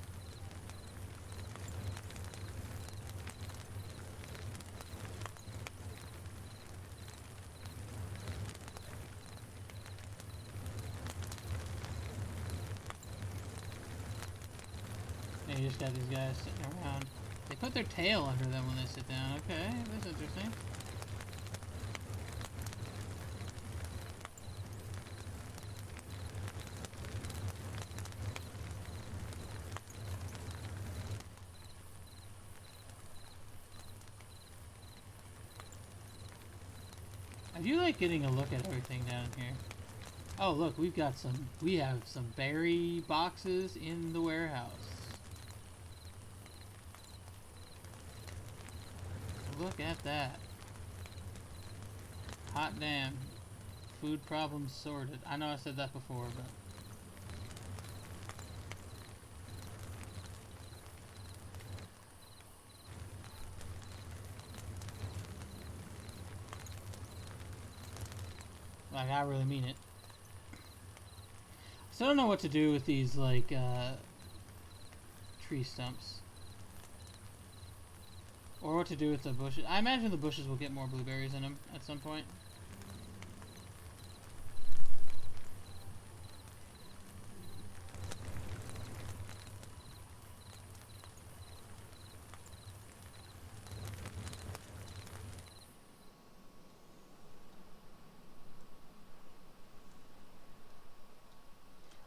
Yeah, you just got these guys sitting around. They put their tail under them when they sit down. Okay, that's interesting. I do like getting a look at everything down here. Oh, look, we have some berry boxes in the warehouse. Look at that. Hot damn. Food problems sorted. I know I said that before, but... like, I really mean it. So I don't know what to do with these, like, tree stumps. Or what to do with the bushes. I imagine the bushes will get more blueberries in them at some point.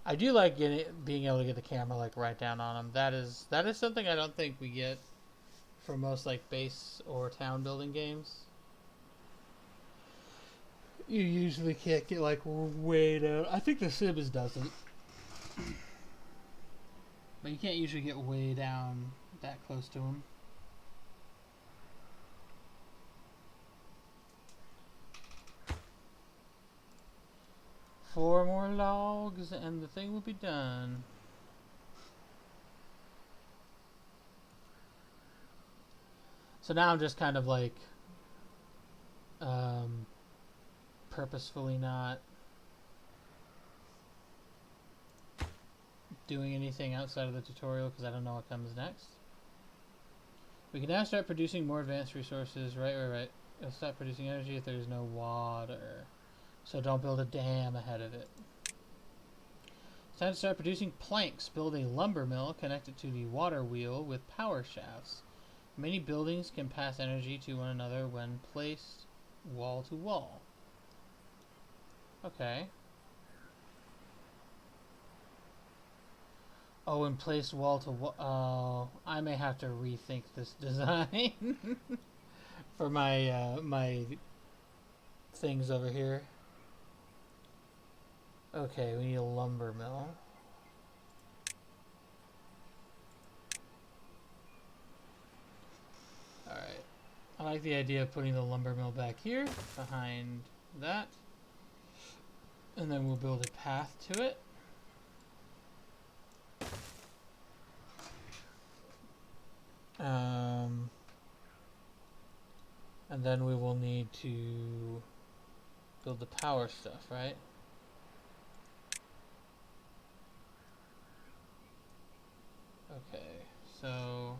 I do like being able to get the camera like right down on them. That is something I don't think we get for most like base or town building games. You usually can't get like way down. I think The Sims doesn't, but you can't usually get way down that close to them. Four more logs and the thing will be done. So now I'm just kind of like purposefully not doing anything outside of the tutorial because I don't know what comes next. We can now start producing more advanced resources. Right. It'll stop producing energy if there's no water. So don't build a dam ahead of it. It's time to start producing planks. Build a lumber mill connected to the water wheel with power shafts. Many buildings can pass energy to one another when placed wall to wall. Okay. Oh, and place wall to wall. Oh, I may have to rethink this design for my my things over here. Okay, we need a lumber mill. Alright. I like the idea of putting the lumber mill back here, behind that. And then we'll build a path to it. And then we will need to build the power stuff, right? Okay, so...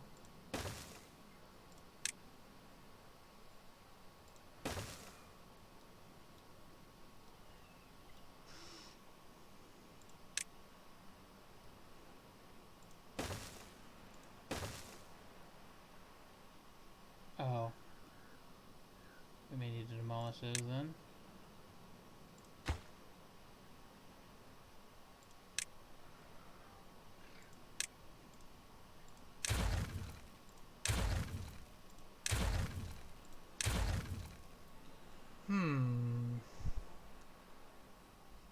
oh. We may need to demolish those then.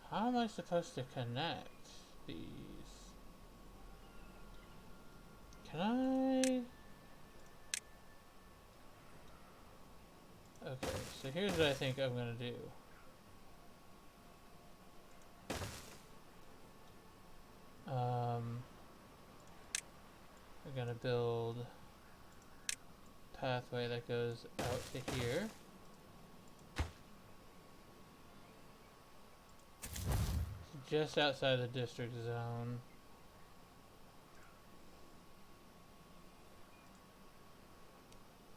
How am I supposed to connect these? Can I? Okay, so here's what I think I'm gonna do. We're gonna build a pathway that goes out to here. Just outside the district zone.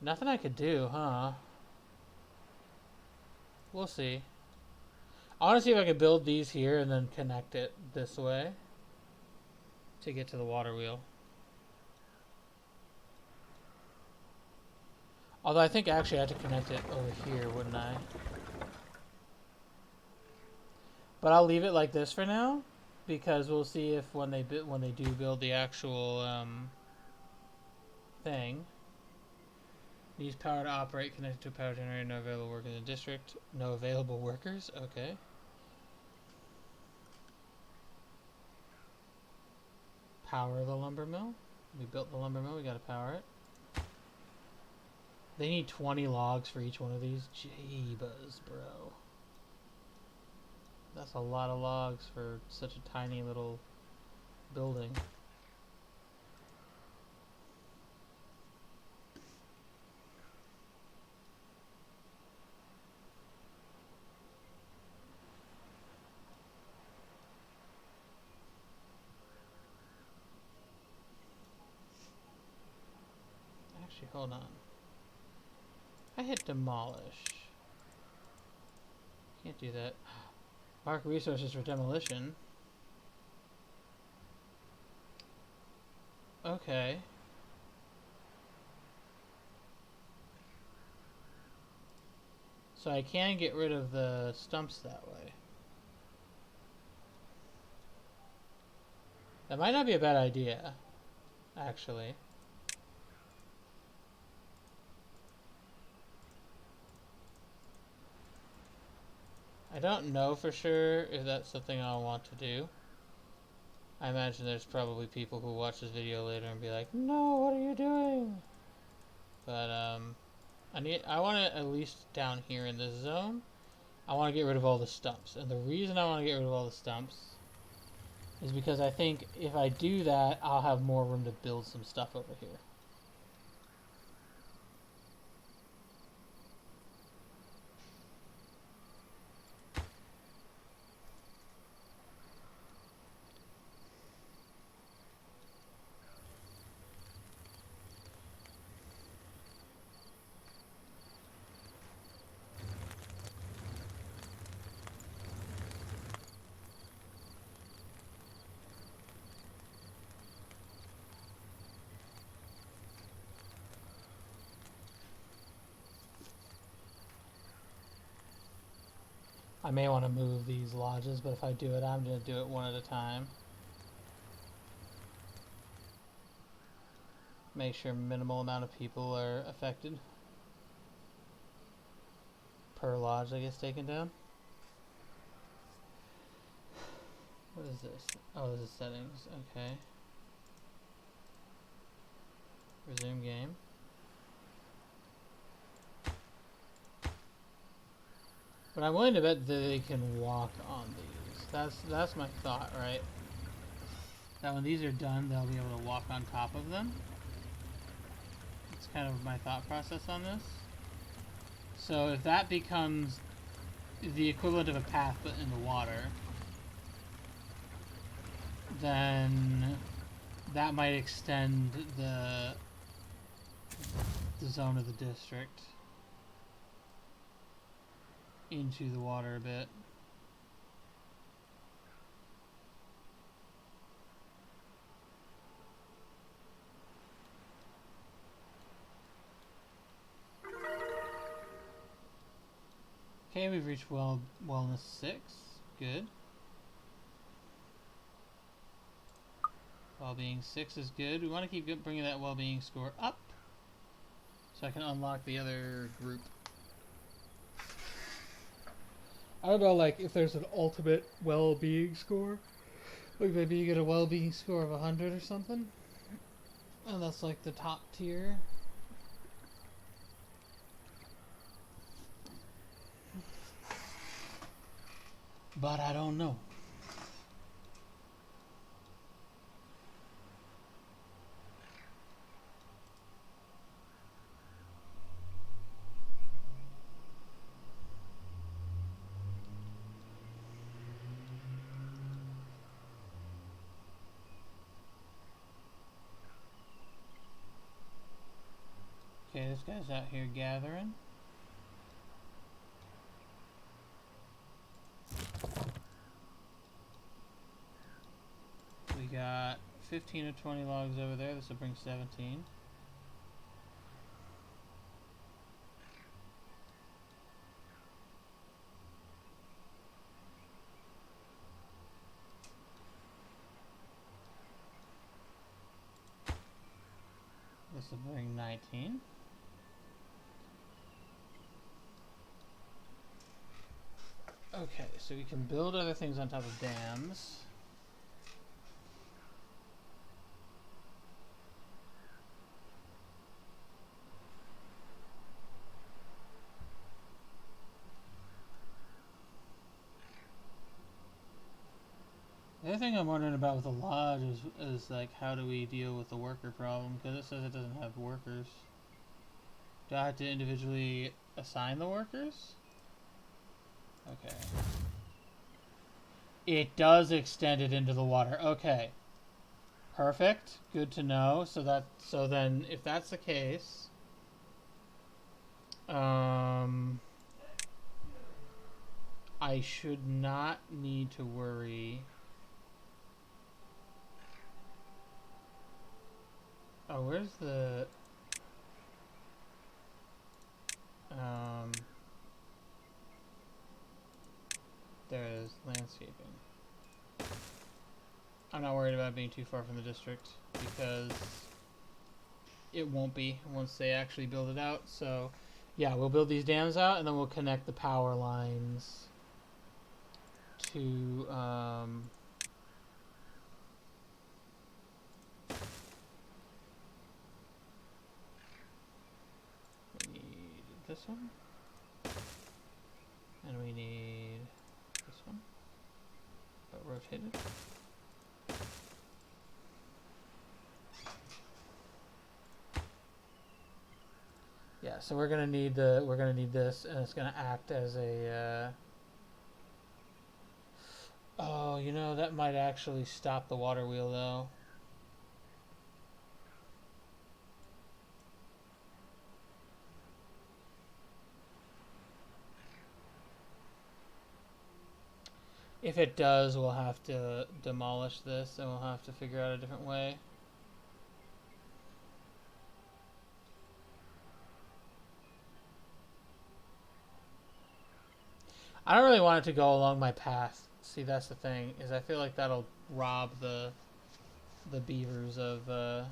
Nothing I could do, huh? We'll see. I want to see if I could build these here and then connect it this way to get to the water wheel. Although I think actually I have to connect it over here, wouldn't I? But I'll leave it like this for now, because we'll see if when they do build the actual thing. Needs power to operate, connected to a power generator, no available workers in the district. No available workers, okay. Power the lumber mill. We built the lumber mill, we gotta power it. They need 20 logs for each one of these. Jeebus, bro. That's a lot of logs for such a tiny little building. Actually, hold on. I hit demolish. Can't do that. Mark resources for demolition. Okay. So I can get rid of the stumps that way. That might not be a bad idea, actually. I don't know for sure if that's something I'll want to do. I imagine there's probably people who watch this video later and be like, no, what are you doing? But I want to, at least down here in this zone, I want to get rid of all the stumps. And the reason I want to get rid of all the stumps is because I think if I do that, I'll have more room to build some stuff over here. I may want to move these lodges, but if I do it, I'm going to do it one at a time. Make sure minimal amount of people are affected per lodge that gets taken down. What is this? Oh, this is settings. Okay. Resume game. But I'm willing to bet that they can walk on these. That's my thought, right? That when these are done, they'll be able to walk on top of them. That's kind of my thought process on this. So if that becomes the equivalent of a path but in the water, then that might extend the zone of the district into the water a bit. Okay, we've reached wellness 6. Good. Well-being 6 is good. We want to keep bringing that well-being score up so I can unlock the other group. I don't know, like, if there's an ultimate well-being score. Like, maybe you get a well-being score of 100 or something. And that's, like, the top tier. But I don't know. Okay, this guy's out here gathering. We got 15 or 20 logs over there. This will bring 17. This will bring 19. Okay, so we can build other things on top of dams. The other thing I'm wondering about with the lodge is like, how do we deal with the worker problem? Because it says it doesn't have workers. Do I have to individually assign the workers? Okay. It does extend it into the water. Okay. Perfect. Good to know. So then if that's the case, I should not need to worry. Oh, where's the there is landscaping. I'm not worried about being too far from the district because it won't be once they actually build it out. So yeah, we'll build these dams out and then we'll connect the power lines to we need this one and we need this one, but rotated. Yeah, so we're gonna need this, and it's gonna act as a. Oh, you know, that might actually stop the water wheel though. If it does, we'll have to demolish this, and we'll have to figure out a different way. I don't really want it to go along my path. See, that's the thing, is I feel like that'll rob the beavers of a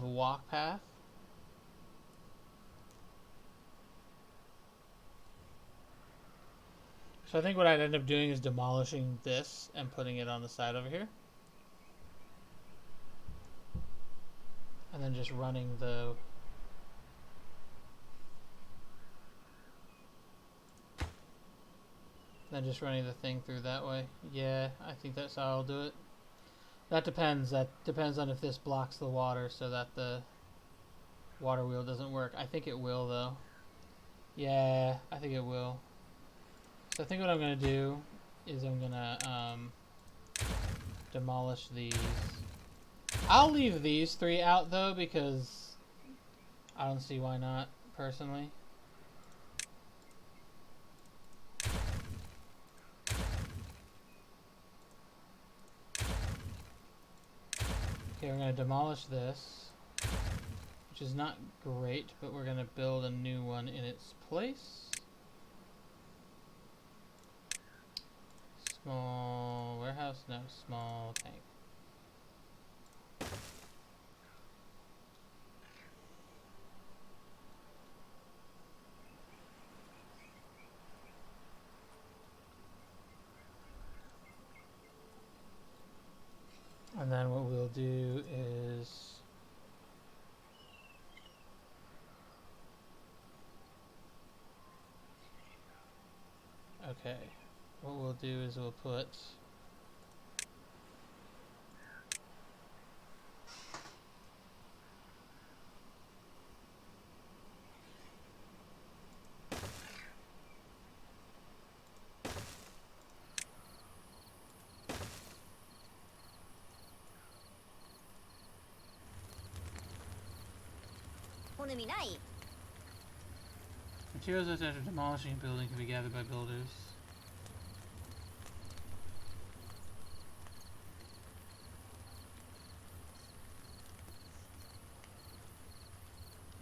walk path. So I think what I'd end up doing is demolishing this and putting it on the side over here. And then just running the... Then just running the thing through that way. Yeah, I think that's how I'll do it. That depends. That depends on if this blocks the water so that the water wheel doesn't work. I think it will, though. Yeah, I think it will. So I think what I'm going to do is I'm going to demolish these. I'll leave these three out, though, because I don't see why not, personally. Okay, we're going to demolish this, which is not great, but we're going to build a new one in its place. Small warehouse? No, small tank. And then what we'll do is... Okay, what we'll do is we'll put... Materials after demolishing a building can be gathered by builders.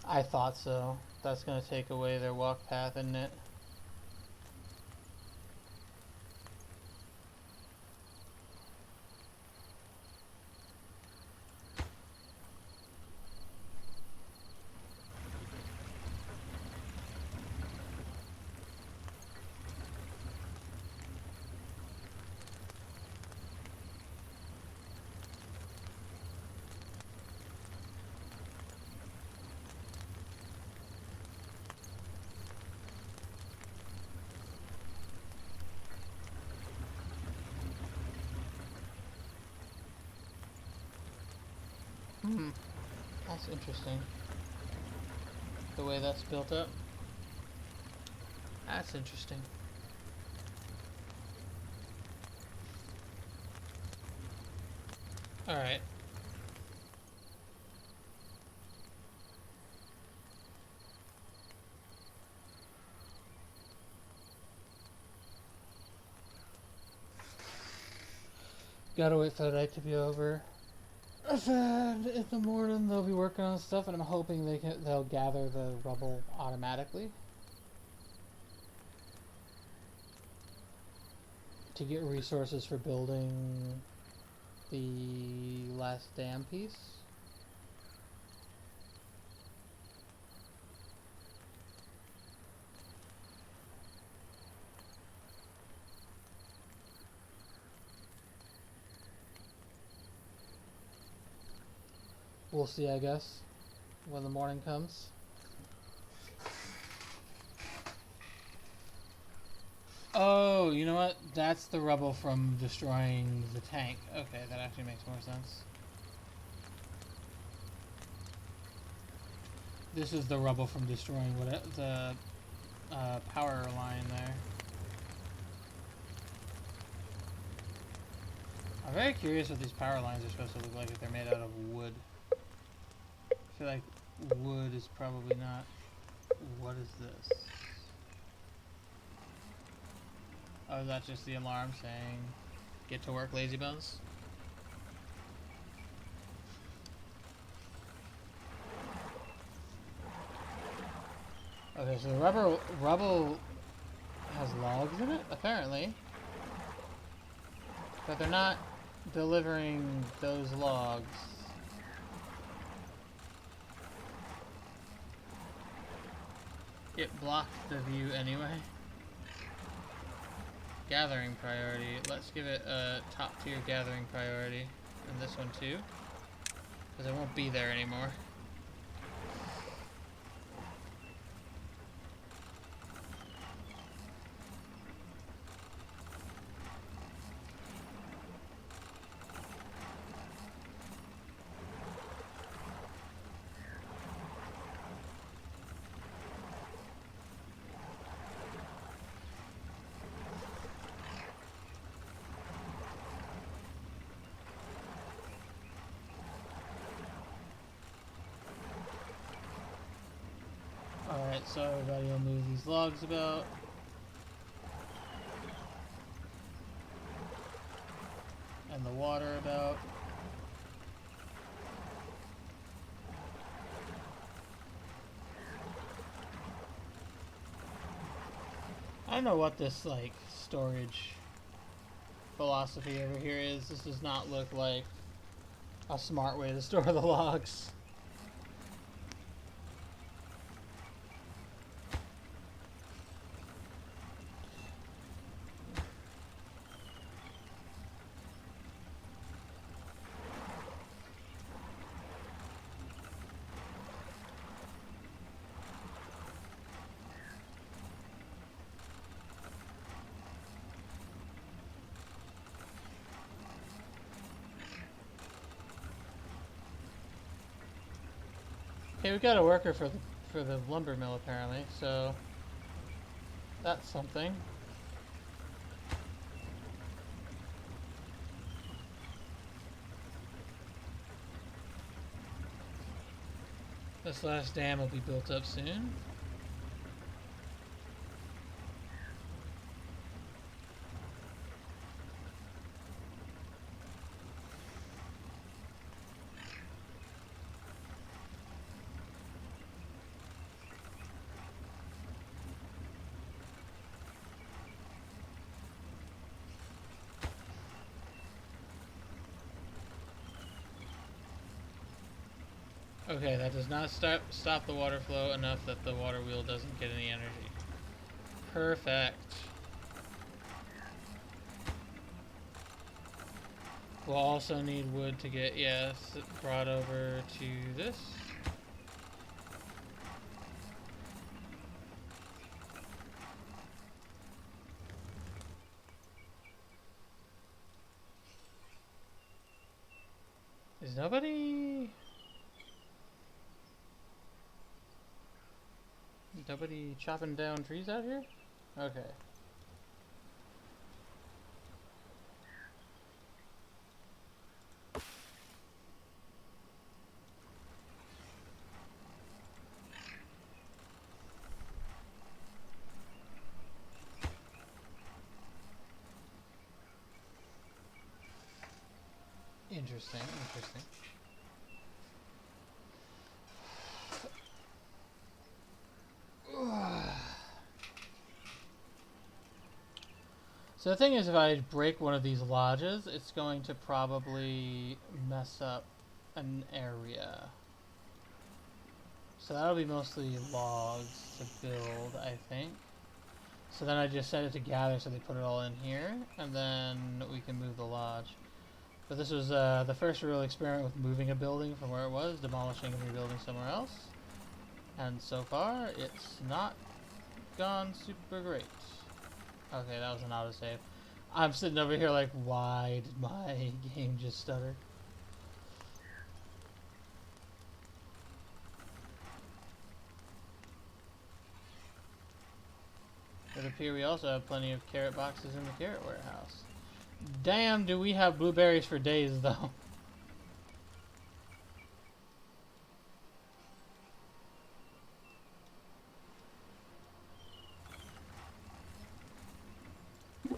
I thought so. That's gonna take away their walk path, isn't it? Hmm. That's interesting. The way that's built up. That's interesting. Alright. Gotta wait for the night to be over. And in the morning they'll be working on stuff, and I'm hoping they'll gather the rubble automatically to get resources for building the last dam piece. We'll see, I guess, when the morning comes. Oh, you know what? That's the rubble from destroying the tank. Okay, that actually makes more sense. This is the rubble from destroying the power line there. I'm very curious what these power lines are supposed to look like if they're made out of wood. I feel like wood is probably not... What is this? Oh, is that just the alarm saying, get to work, lazy bones? Okay, so the rubble has logs in it, apparently. But they're not delivering those logs. It blocked the view anyway. Gathering priority. Let's give it a top tier gathering priority. And this one too. Because it won't be there anymore. Alright, so everybody will move these logs about. And the water about. I don't know what this, like, storage philosophy over here is. This does not look like a smart way to store the logs. Okay, we got a worker for the lumber mill apparently, so that's something. This last dam will be built up soon. Okay, that does not stop the water flow enough that the water wheel doesn't get any energy. Perfect. We'll also need wood to get, yes, brought over to this. Is nobody chopping down trees out here? Okay. Interesting, interesting. So the thing is, if I break one of these lodges, it's going to probably mess up an area. So that'll be mostly logs to build, I think. So then I just set it to gather so they put it all in here, and then we can move the lodge. But this was the first real experiment with moving a building from where it was, demolishing and rebuilding somewhere else. And so far, it's not gone super great. Okay, that was an autosave. I'm sitting over here like, why did my game just stutter? It would appear we also have plenty of carrot boxes in the carrot warehouse. Damn, do we have blueberries for days, though.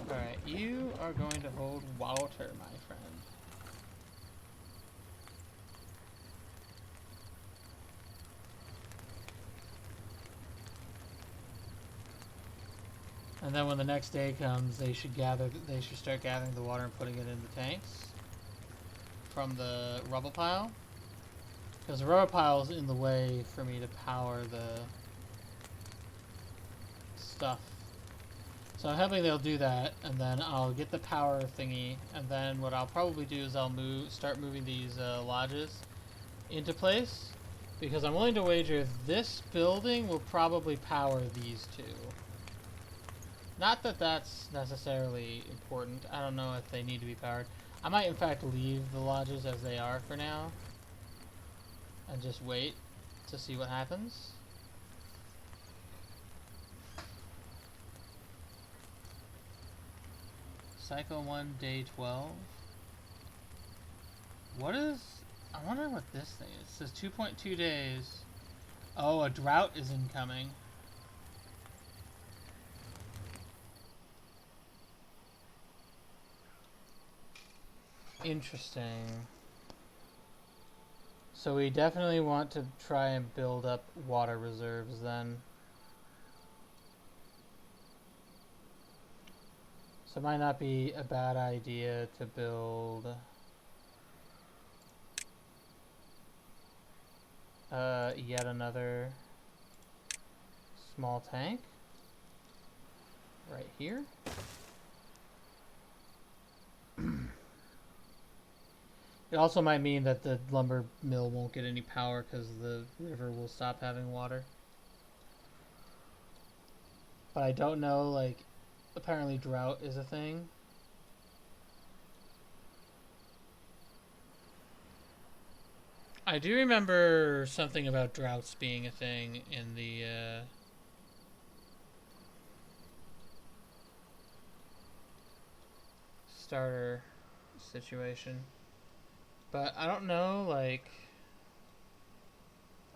Alright, you are going to hold water, my friend. And then when the next day comes, they should start gathering the water and putting it in the tanks from the rubble pile. Because the rubble pile is in the way for me to power the stuff. So I'm hoping they'll do that, and then I'll get the power thingy, and then what I'll probably do is I'll start moving these lodges into place, because I'm willing to wager this building will probably power these two. Not that that's necessarily important. I don't know if they need to be powered. I might in fact leave the lodges as they are for now, and just wait to see what happens. Cycle 1, day 12. What is... I wonder what this thing is. It says 2.2 days. Oh, a drought is incoming. Interesting. So we definitely want to try and build up water reserves then. So it might not be a bad idea to build yet another small tank right here. It also might mean that the lumber mill won't get any power because the river will stop having water. But I don't know, like, apparently drought is a thing. I do remember something about droughts being a thing in the starter situation. But I don't know, like...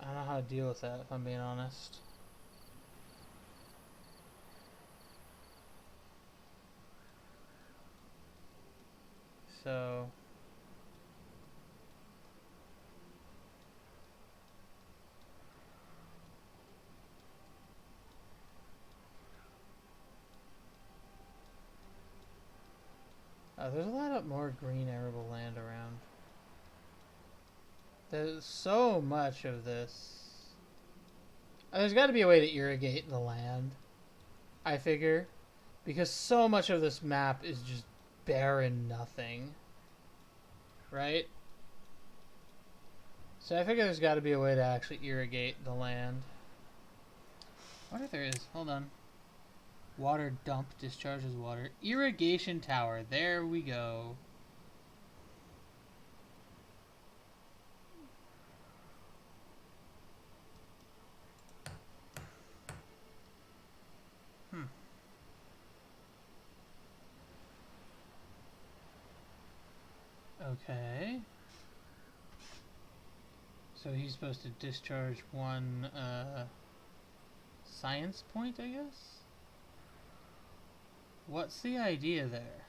I don't know how to deal with that, if I'm being honest. So... there's a lot of more green arable land around. There's so much of this. There's got to be a way to irrigate the land, I figure. Because so much of this map is just barren nothing. Right? So I figure there's got to be a way to actually irrigate the land. I wonder if there is. Hold on. Water dump discharges water. Irrigation tower. There we go. Okay. So he's supposed to discharge one science point, I guess? What's the idea there?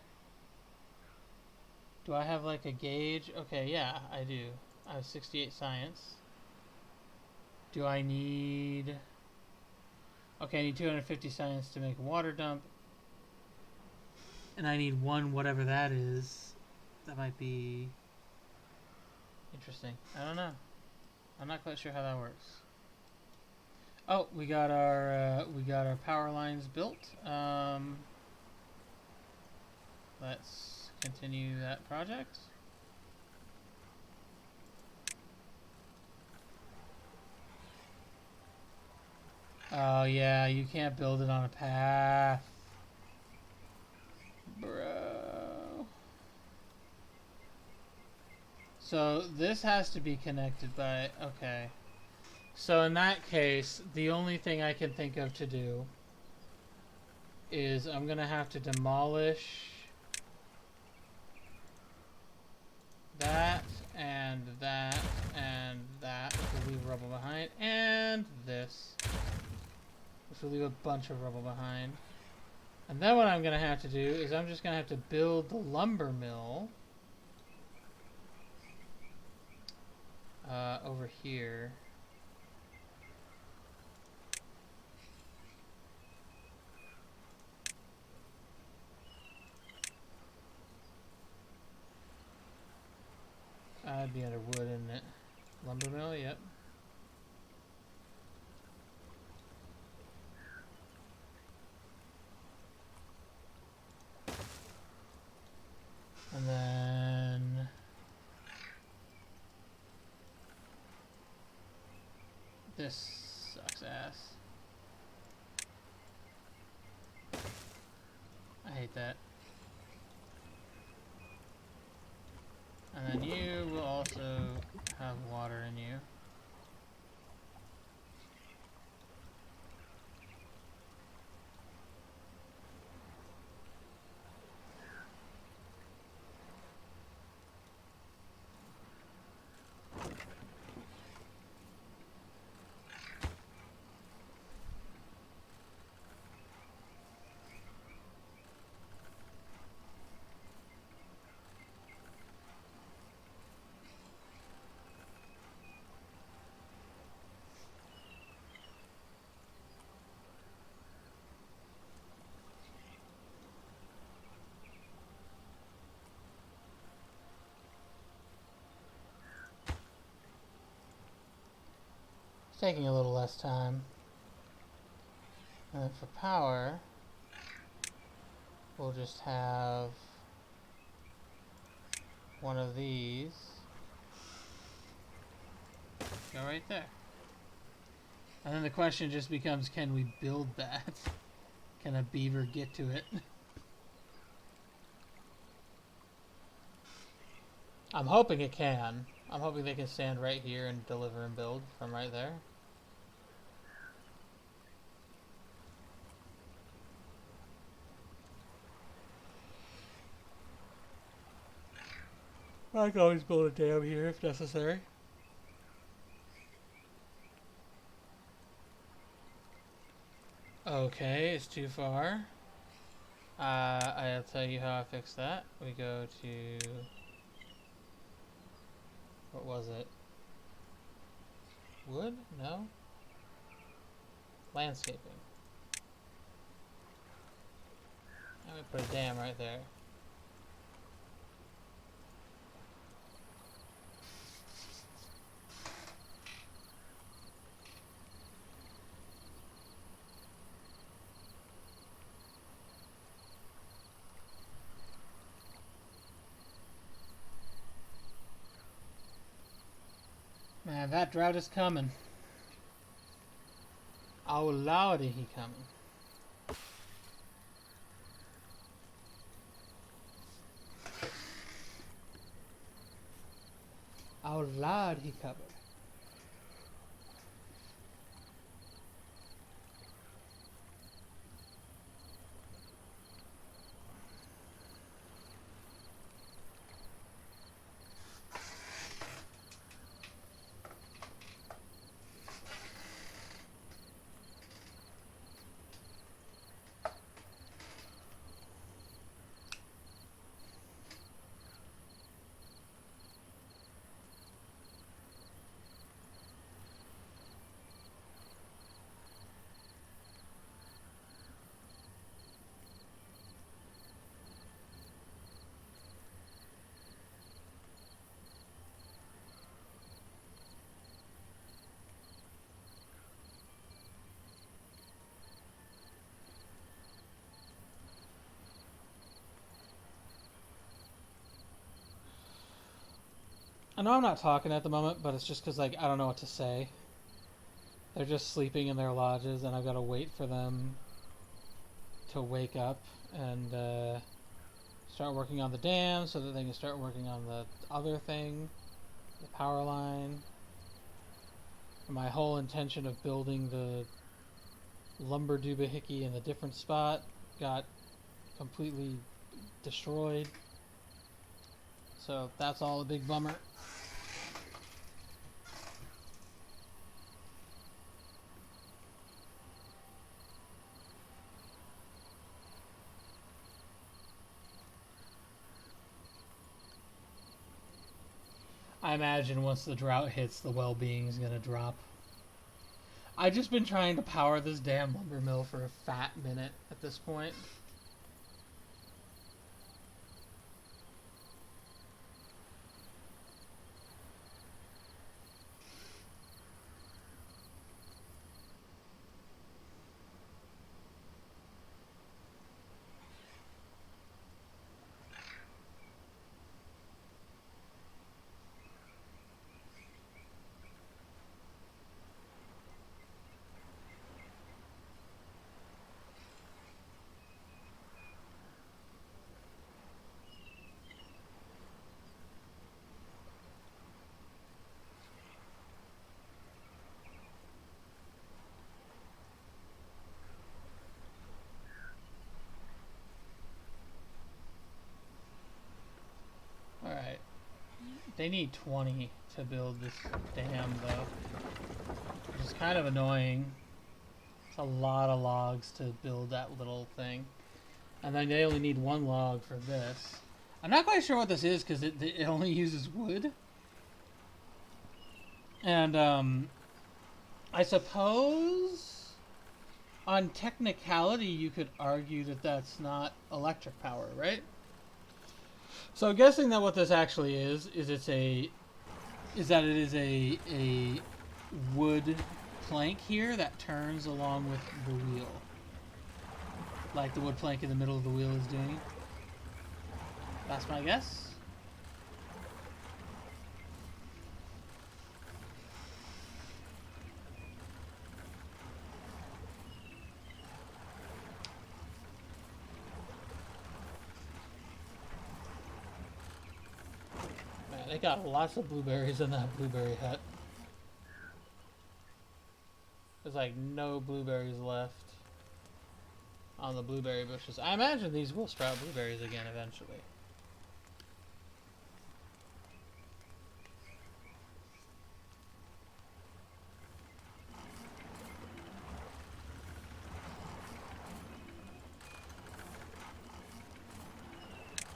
Do I have like a gauge? Okay, yeah, I do. I have 68 science. Do I need... Okay, I need 250 science to make a water dump. And I need one whatever that is. That might be... interesting. I don't know. I'm not quite sure how that works. Oh, we got our power lines built. Let's continue that project. Oh yeah, you can't build it on a path. Bro. So this has to be connected by... Okay. So in that case, the only thing I can think of to do is I'm going to have to demolish that and that and that, which will leave rubble behind, and this, which will leave a bunch of rubble behind. And then what I'm going to have to do is I'm just going to have to build the lumber mill over here. I'd be under wood, isn't it? Lumber mill, yep. And then... this sucks ass. I hate that. And then you will also have water in you. It's taking a little less time. And then for power, we'll just have one of these go right there. And then the question just becomes, can we build that? Can a beaver get to it? I'm hoping it can. I'm hoping they can stand right here and deliver and build from right there. I can always build a dam here if necessary. Okay, it's too far. I'll tell you how I fix that. We go to... What was it? Wood? No? Landscaping. I'm gonna put a dam right there. Man, that drought is coming. Oh lordy, he coming. Oh lord, he coming. I know I'm not talking at the moment, but it's just because, like, I don't know what to say. They're just sleeping in their lodges, and I've got to wait for them to wake up and start working on the dam so that they can start working on the other thing, the power line. And my whole intention of building the lumber doohickey in a different spot got completely destroyed. So that's all a big bummer. I imagine once the drought hits, the well-being is going to drop. I've just been trying to power this damn lumber mill for a fat minute at this point. Alright. They need 20 to build this dam, though. Which is kind of annoying. It's a lot of logs to build that little thing. And then they only need 1 log for this. I'm not quite sure what this is, because it only uses wood. And, I suppose on technicality you could argue that that's not electric power, right? So guessing that what this actually is that it is a wood plank here that turns along with the wheel. Like the wood plank in the middle of the wheel is doing. That's my guess. Man, they got lots of blueberries in that blueberry hut. There's like no blueberries left on the blueberry bushes. I imagine these will sprout blueberries again eventually.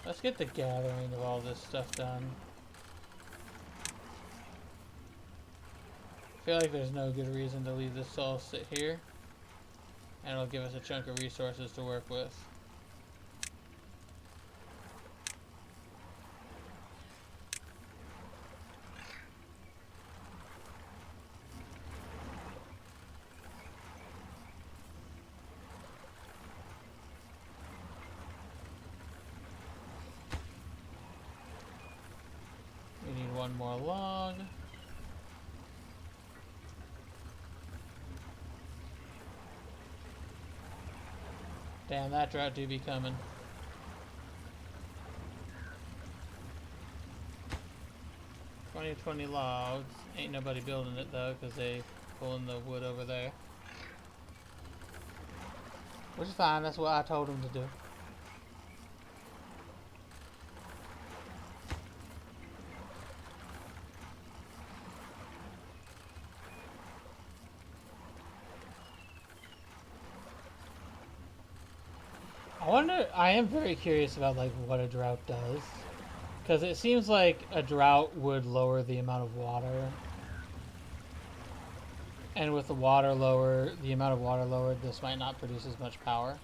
Let's get the gathering of all this stuff done. I feel like there's no good reason to leave this all sit here. And it'll give us a chunk of resources to work with. We need one more log. Damn, that drought do be coming. $20 logs. Ain't nobody building it though, because they pulling the wood over there. Which is fine, that's what I told them to do. I am very curious about like what a drought does. Because it seems like a drought would lower the amount of water. And with the water lower, the amount of water lowered, this might not produce as much power.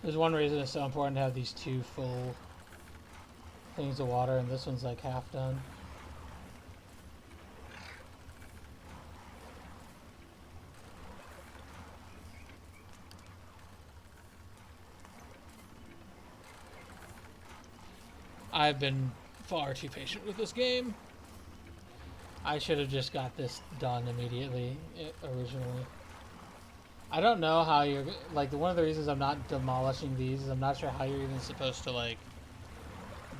There's one reason it's so important to have these two full things of water, and this one's like half done. I've been far too patient with this game. I should have just got this done immediately, originally. I don't know how you're, like, one of the reasons I'm not demolishing these is I'm not sure how you're even supposed to, like,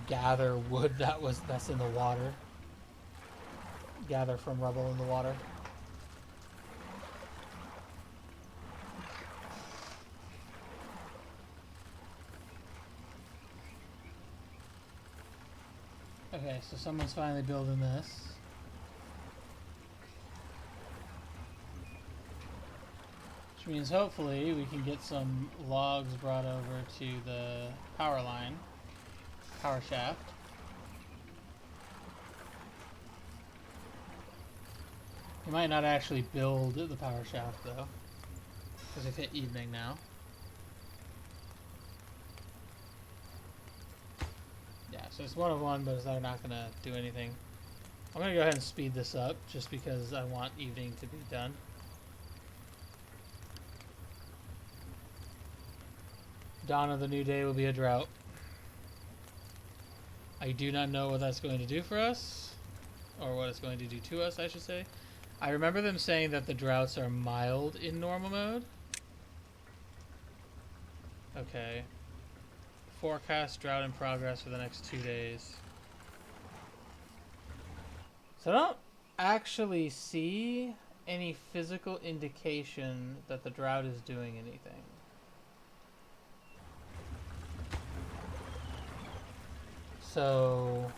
gather wood that's in the water. Gather from rubble in the water. Okay, so someone's finally building this. Which means hopefully we can get some logs brought over to the power line, power shaft. We might not actually build the power shaft though, because we've hit evening now. Yeah, so it's 1 of 1, but they're not gonna do anything. I'm gonna go ahead and speed this up just because I want evening to be done. Dawn of the new day will be a drought. I do not know what that's going to do for us, or what it's going to do to us, I should say. I remember them saying that the droughts are mild in normal mode. Okay. Forecast drought in progress for the next 2 days. So I don't actually see any physical indication that the drought is doing anything. So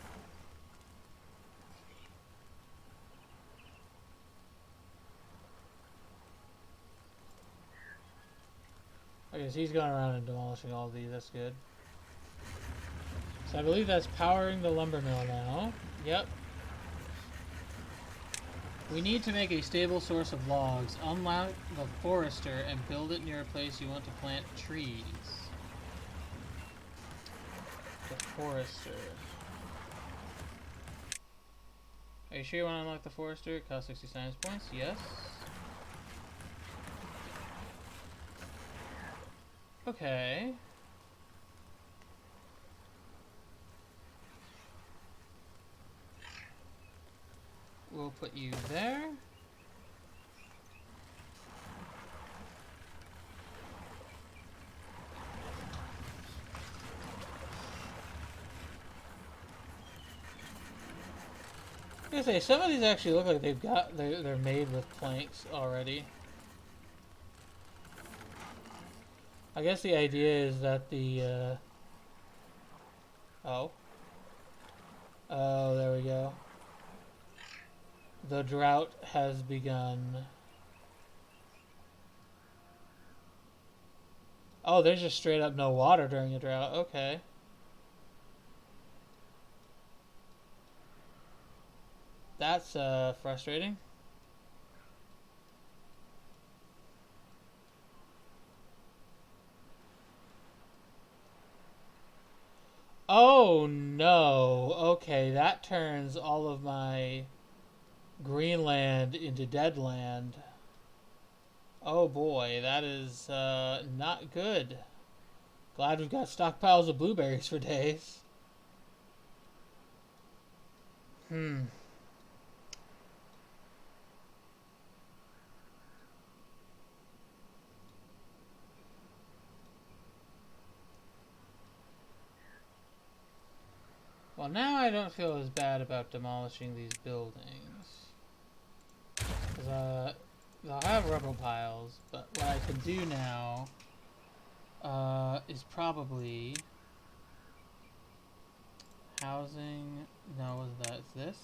I guess he's going around and demolishing all these, that's good. So I believe that's powering the lumber mill now. Yep. We need to make a stable source of logs, unlock the forester, and build it near a place you want to plant trees. The forester. Are you sure you want to unlock the forester? It costs 60 science points. Yes. Okay. We'll put you there. I was gonna say, some of these actually look like they're made with planks already. I guess the idea is that the, oh. Oh, there we go. The drought has begun. Oh, there's just straight up no water during a drought. Okay. That's, frustrating. Oh, no. Okay, that turns all of my Greenland into dead land. Oh boy, that is, not good. Glad we've got stockpiles of blueberries for days. Hmm. Well, now I don't feel as bad about demolishing these buildings. Because, they'll have rubble piles, but what I can do now, is probably housing. No, wasn't that? It's this?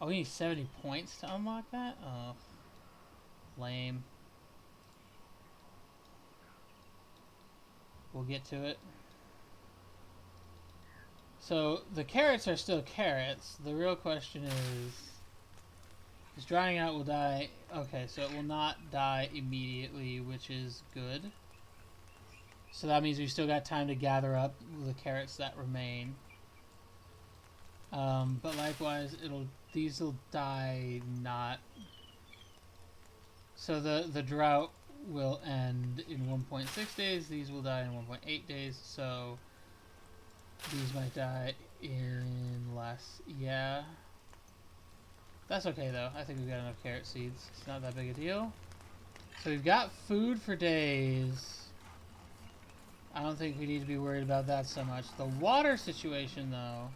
Oh, we need 70 points to unlock that? Oh, lame. We'll get to it. So, the carrots are still carrots. The real question is drying out will die. Okay, so it will not die immediately, which is good. So that means we've still got time to gather up the carrots that remain. But likewise, these will die not. So the drought will end in 1.6 days. These will die in 1.8 days. So these might die in less. Yeah. That's okay though. I think we've got enough carrot seeds. It's not that big a deal. So we've got food for days. I don't think we need to be worried about that so much. The water situation though,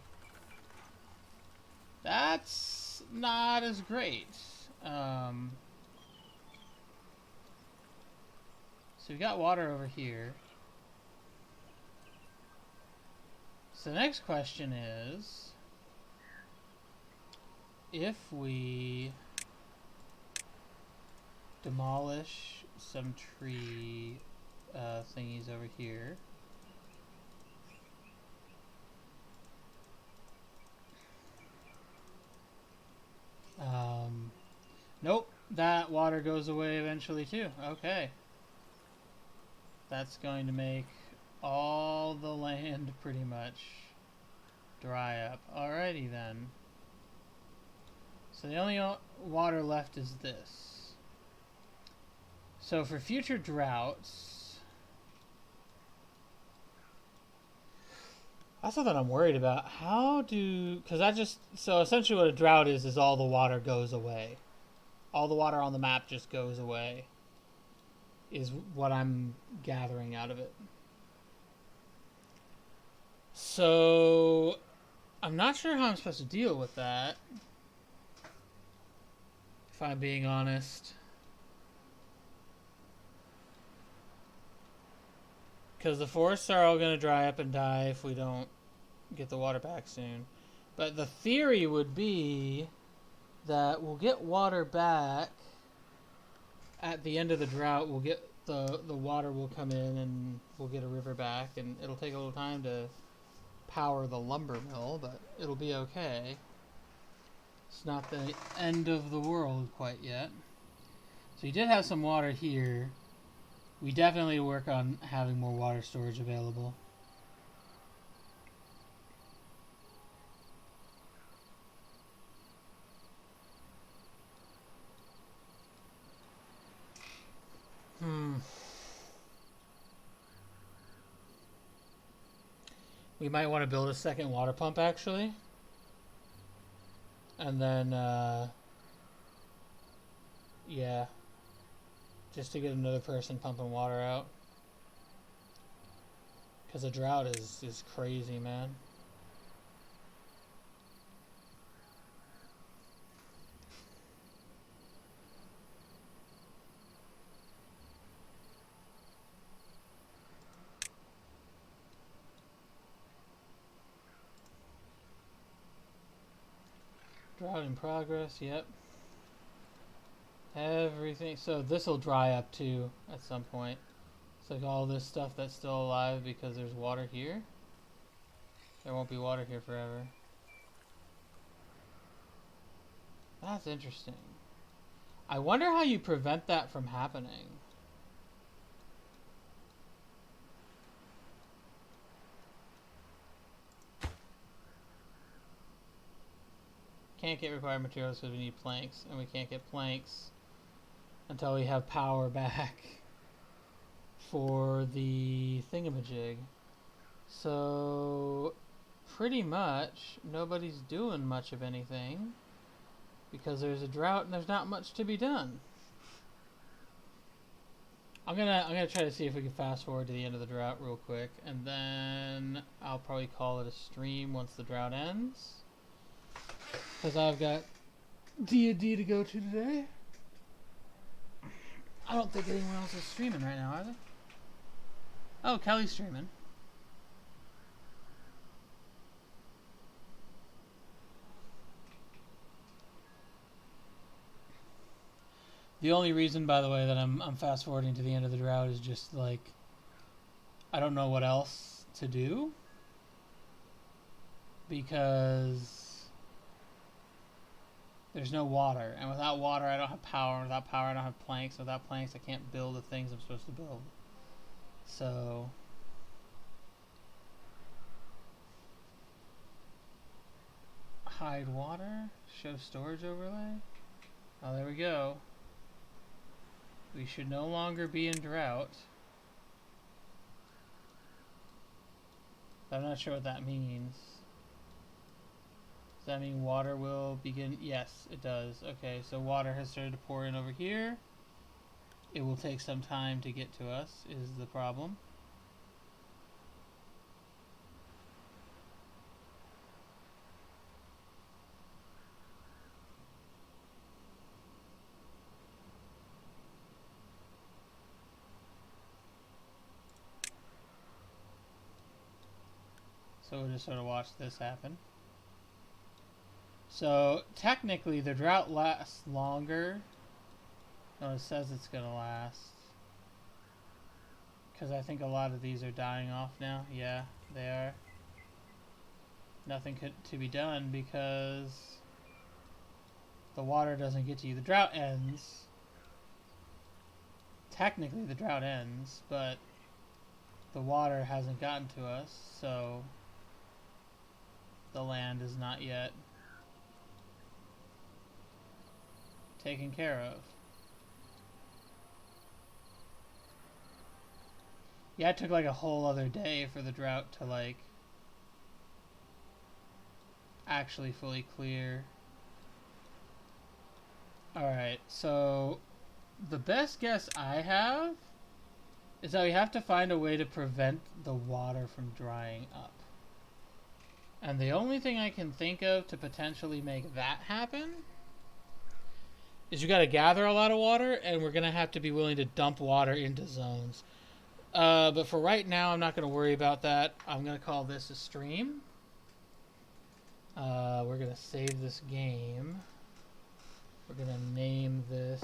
that's not as great. So we've got water over here. So the next question is, if we demolish some tree thingies over here, nope, that water goes away eventually too. Okay. That's going to make all the land pretty much dry up. Alrighty then. So the only water left is this. So for future droughts, that's something I'm worried about. So essentially what a drought is all the water goes away. All the water on the map just goes away, is what I'm gathering out of it. So I'm not sure how I'm supposed to deal with that, if I'm being honest. Because the forests are all going to dry up and die if we don't get the water back soon. But the theory would be that we'll get water back at the end of the drought. We'll get the water will come in and we'll get a river back, and it'll take a little time to power the lumber mill, but it'll be okay. It's not the end of the world quite yet. So we did have some water here. We definitely work on having more water storage available. We might want to build a second water pump actually. And then, yeah. Just to get another person pumping water out. Because a drought is crazy, man. in progress, yep. Everything. So this will dry up too at some point. It's like all this stuff that's still alive because there's water here. There won't be water here forever. That's interesting. I wonder how you prevent that from happening. Can't get required materials because we need planks, and we can't get planks until we have power back for the thingamajig. So pretty much nobody's doing much of anything because there's a drought and there's not much to be done. I'm gonna try to see if we can fast forward to the end of the drought real quick, and then I'll probably call it a stream once the drought ends, because I've got D&D to go to today. I don't think anyone else is streaming right now, are they? Oh, Kelly's streaming. The only reason, by the way, that I'm fast forwarding to the end of the drought is just like I don't know what else to do, because there's no water, and without water I don't have power, and without power I don't have planks, and without planks I can't build the things I'm supposed to build. So hide water, show storage overlay. Oh, there we go. We should no longer be in drought. I'm not sure what that means. Does that mean water will begin? Yes, it does. Okay, so water has started to pour in over here. It will take some time to get to us, is the problem. So we'll just sort of watch this happen. So technically the drought lasts longer. No, it says it's gonna last, because I think a lot of these are dying off now. Yeah, they are. Nothing to be done because the water doesn't get to you. The drought ends. Technically the drought ends, but the water hasn't gotten to us, so the land is not yet taken care of. Yeah, it took like a whole other day for the drought to like actually fully clear. Alright, so the best guess I have is that we have to find a way to prevent the water from drying up. And the only thing I can think of to potentially make that happen is you gotta gather a lot of water, and we're gonna have to be willing to dump water into zones. But for right now, I'm not gonna worry about that. I'm gonna call this a stream. We're gonna save this game. We're gonna name this,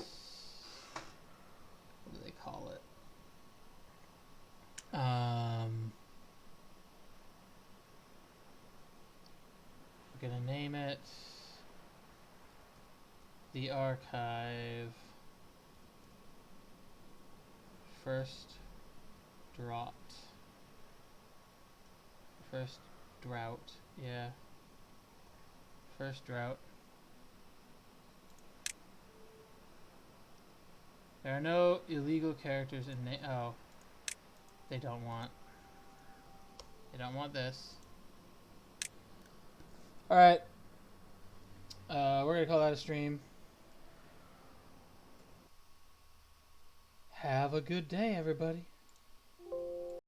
what do they call it? We're gonna name it The Archive First Drought. First Drought, yeah. First Drought. There are no illegal characters in oh. They don't want this. Alright. We're gonna call that a stream. Have a good day, everybody.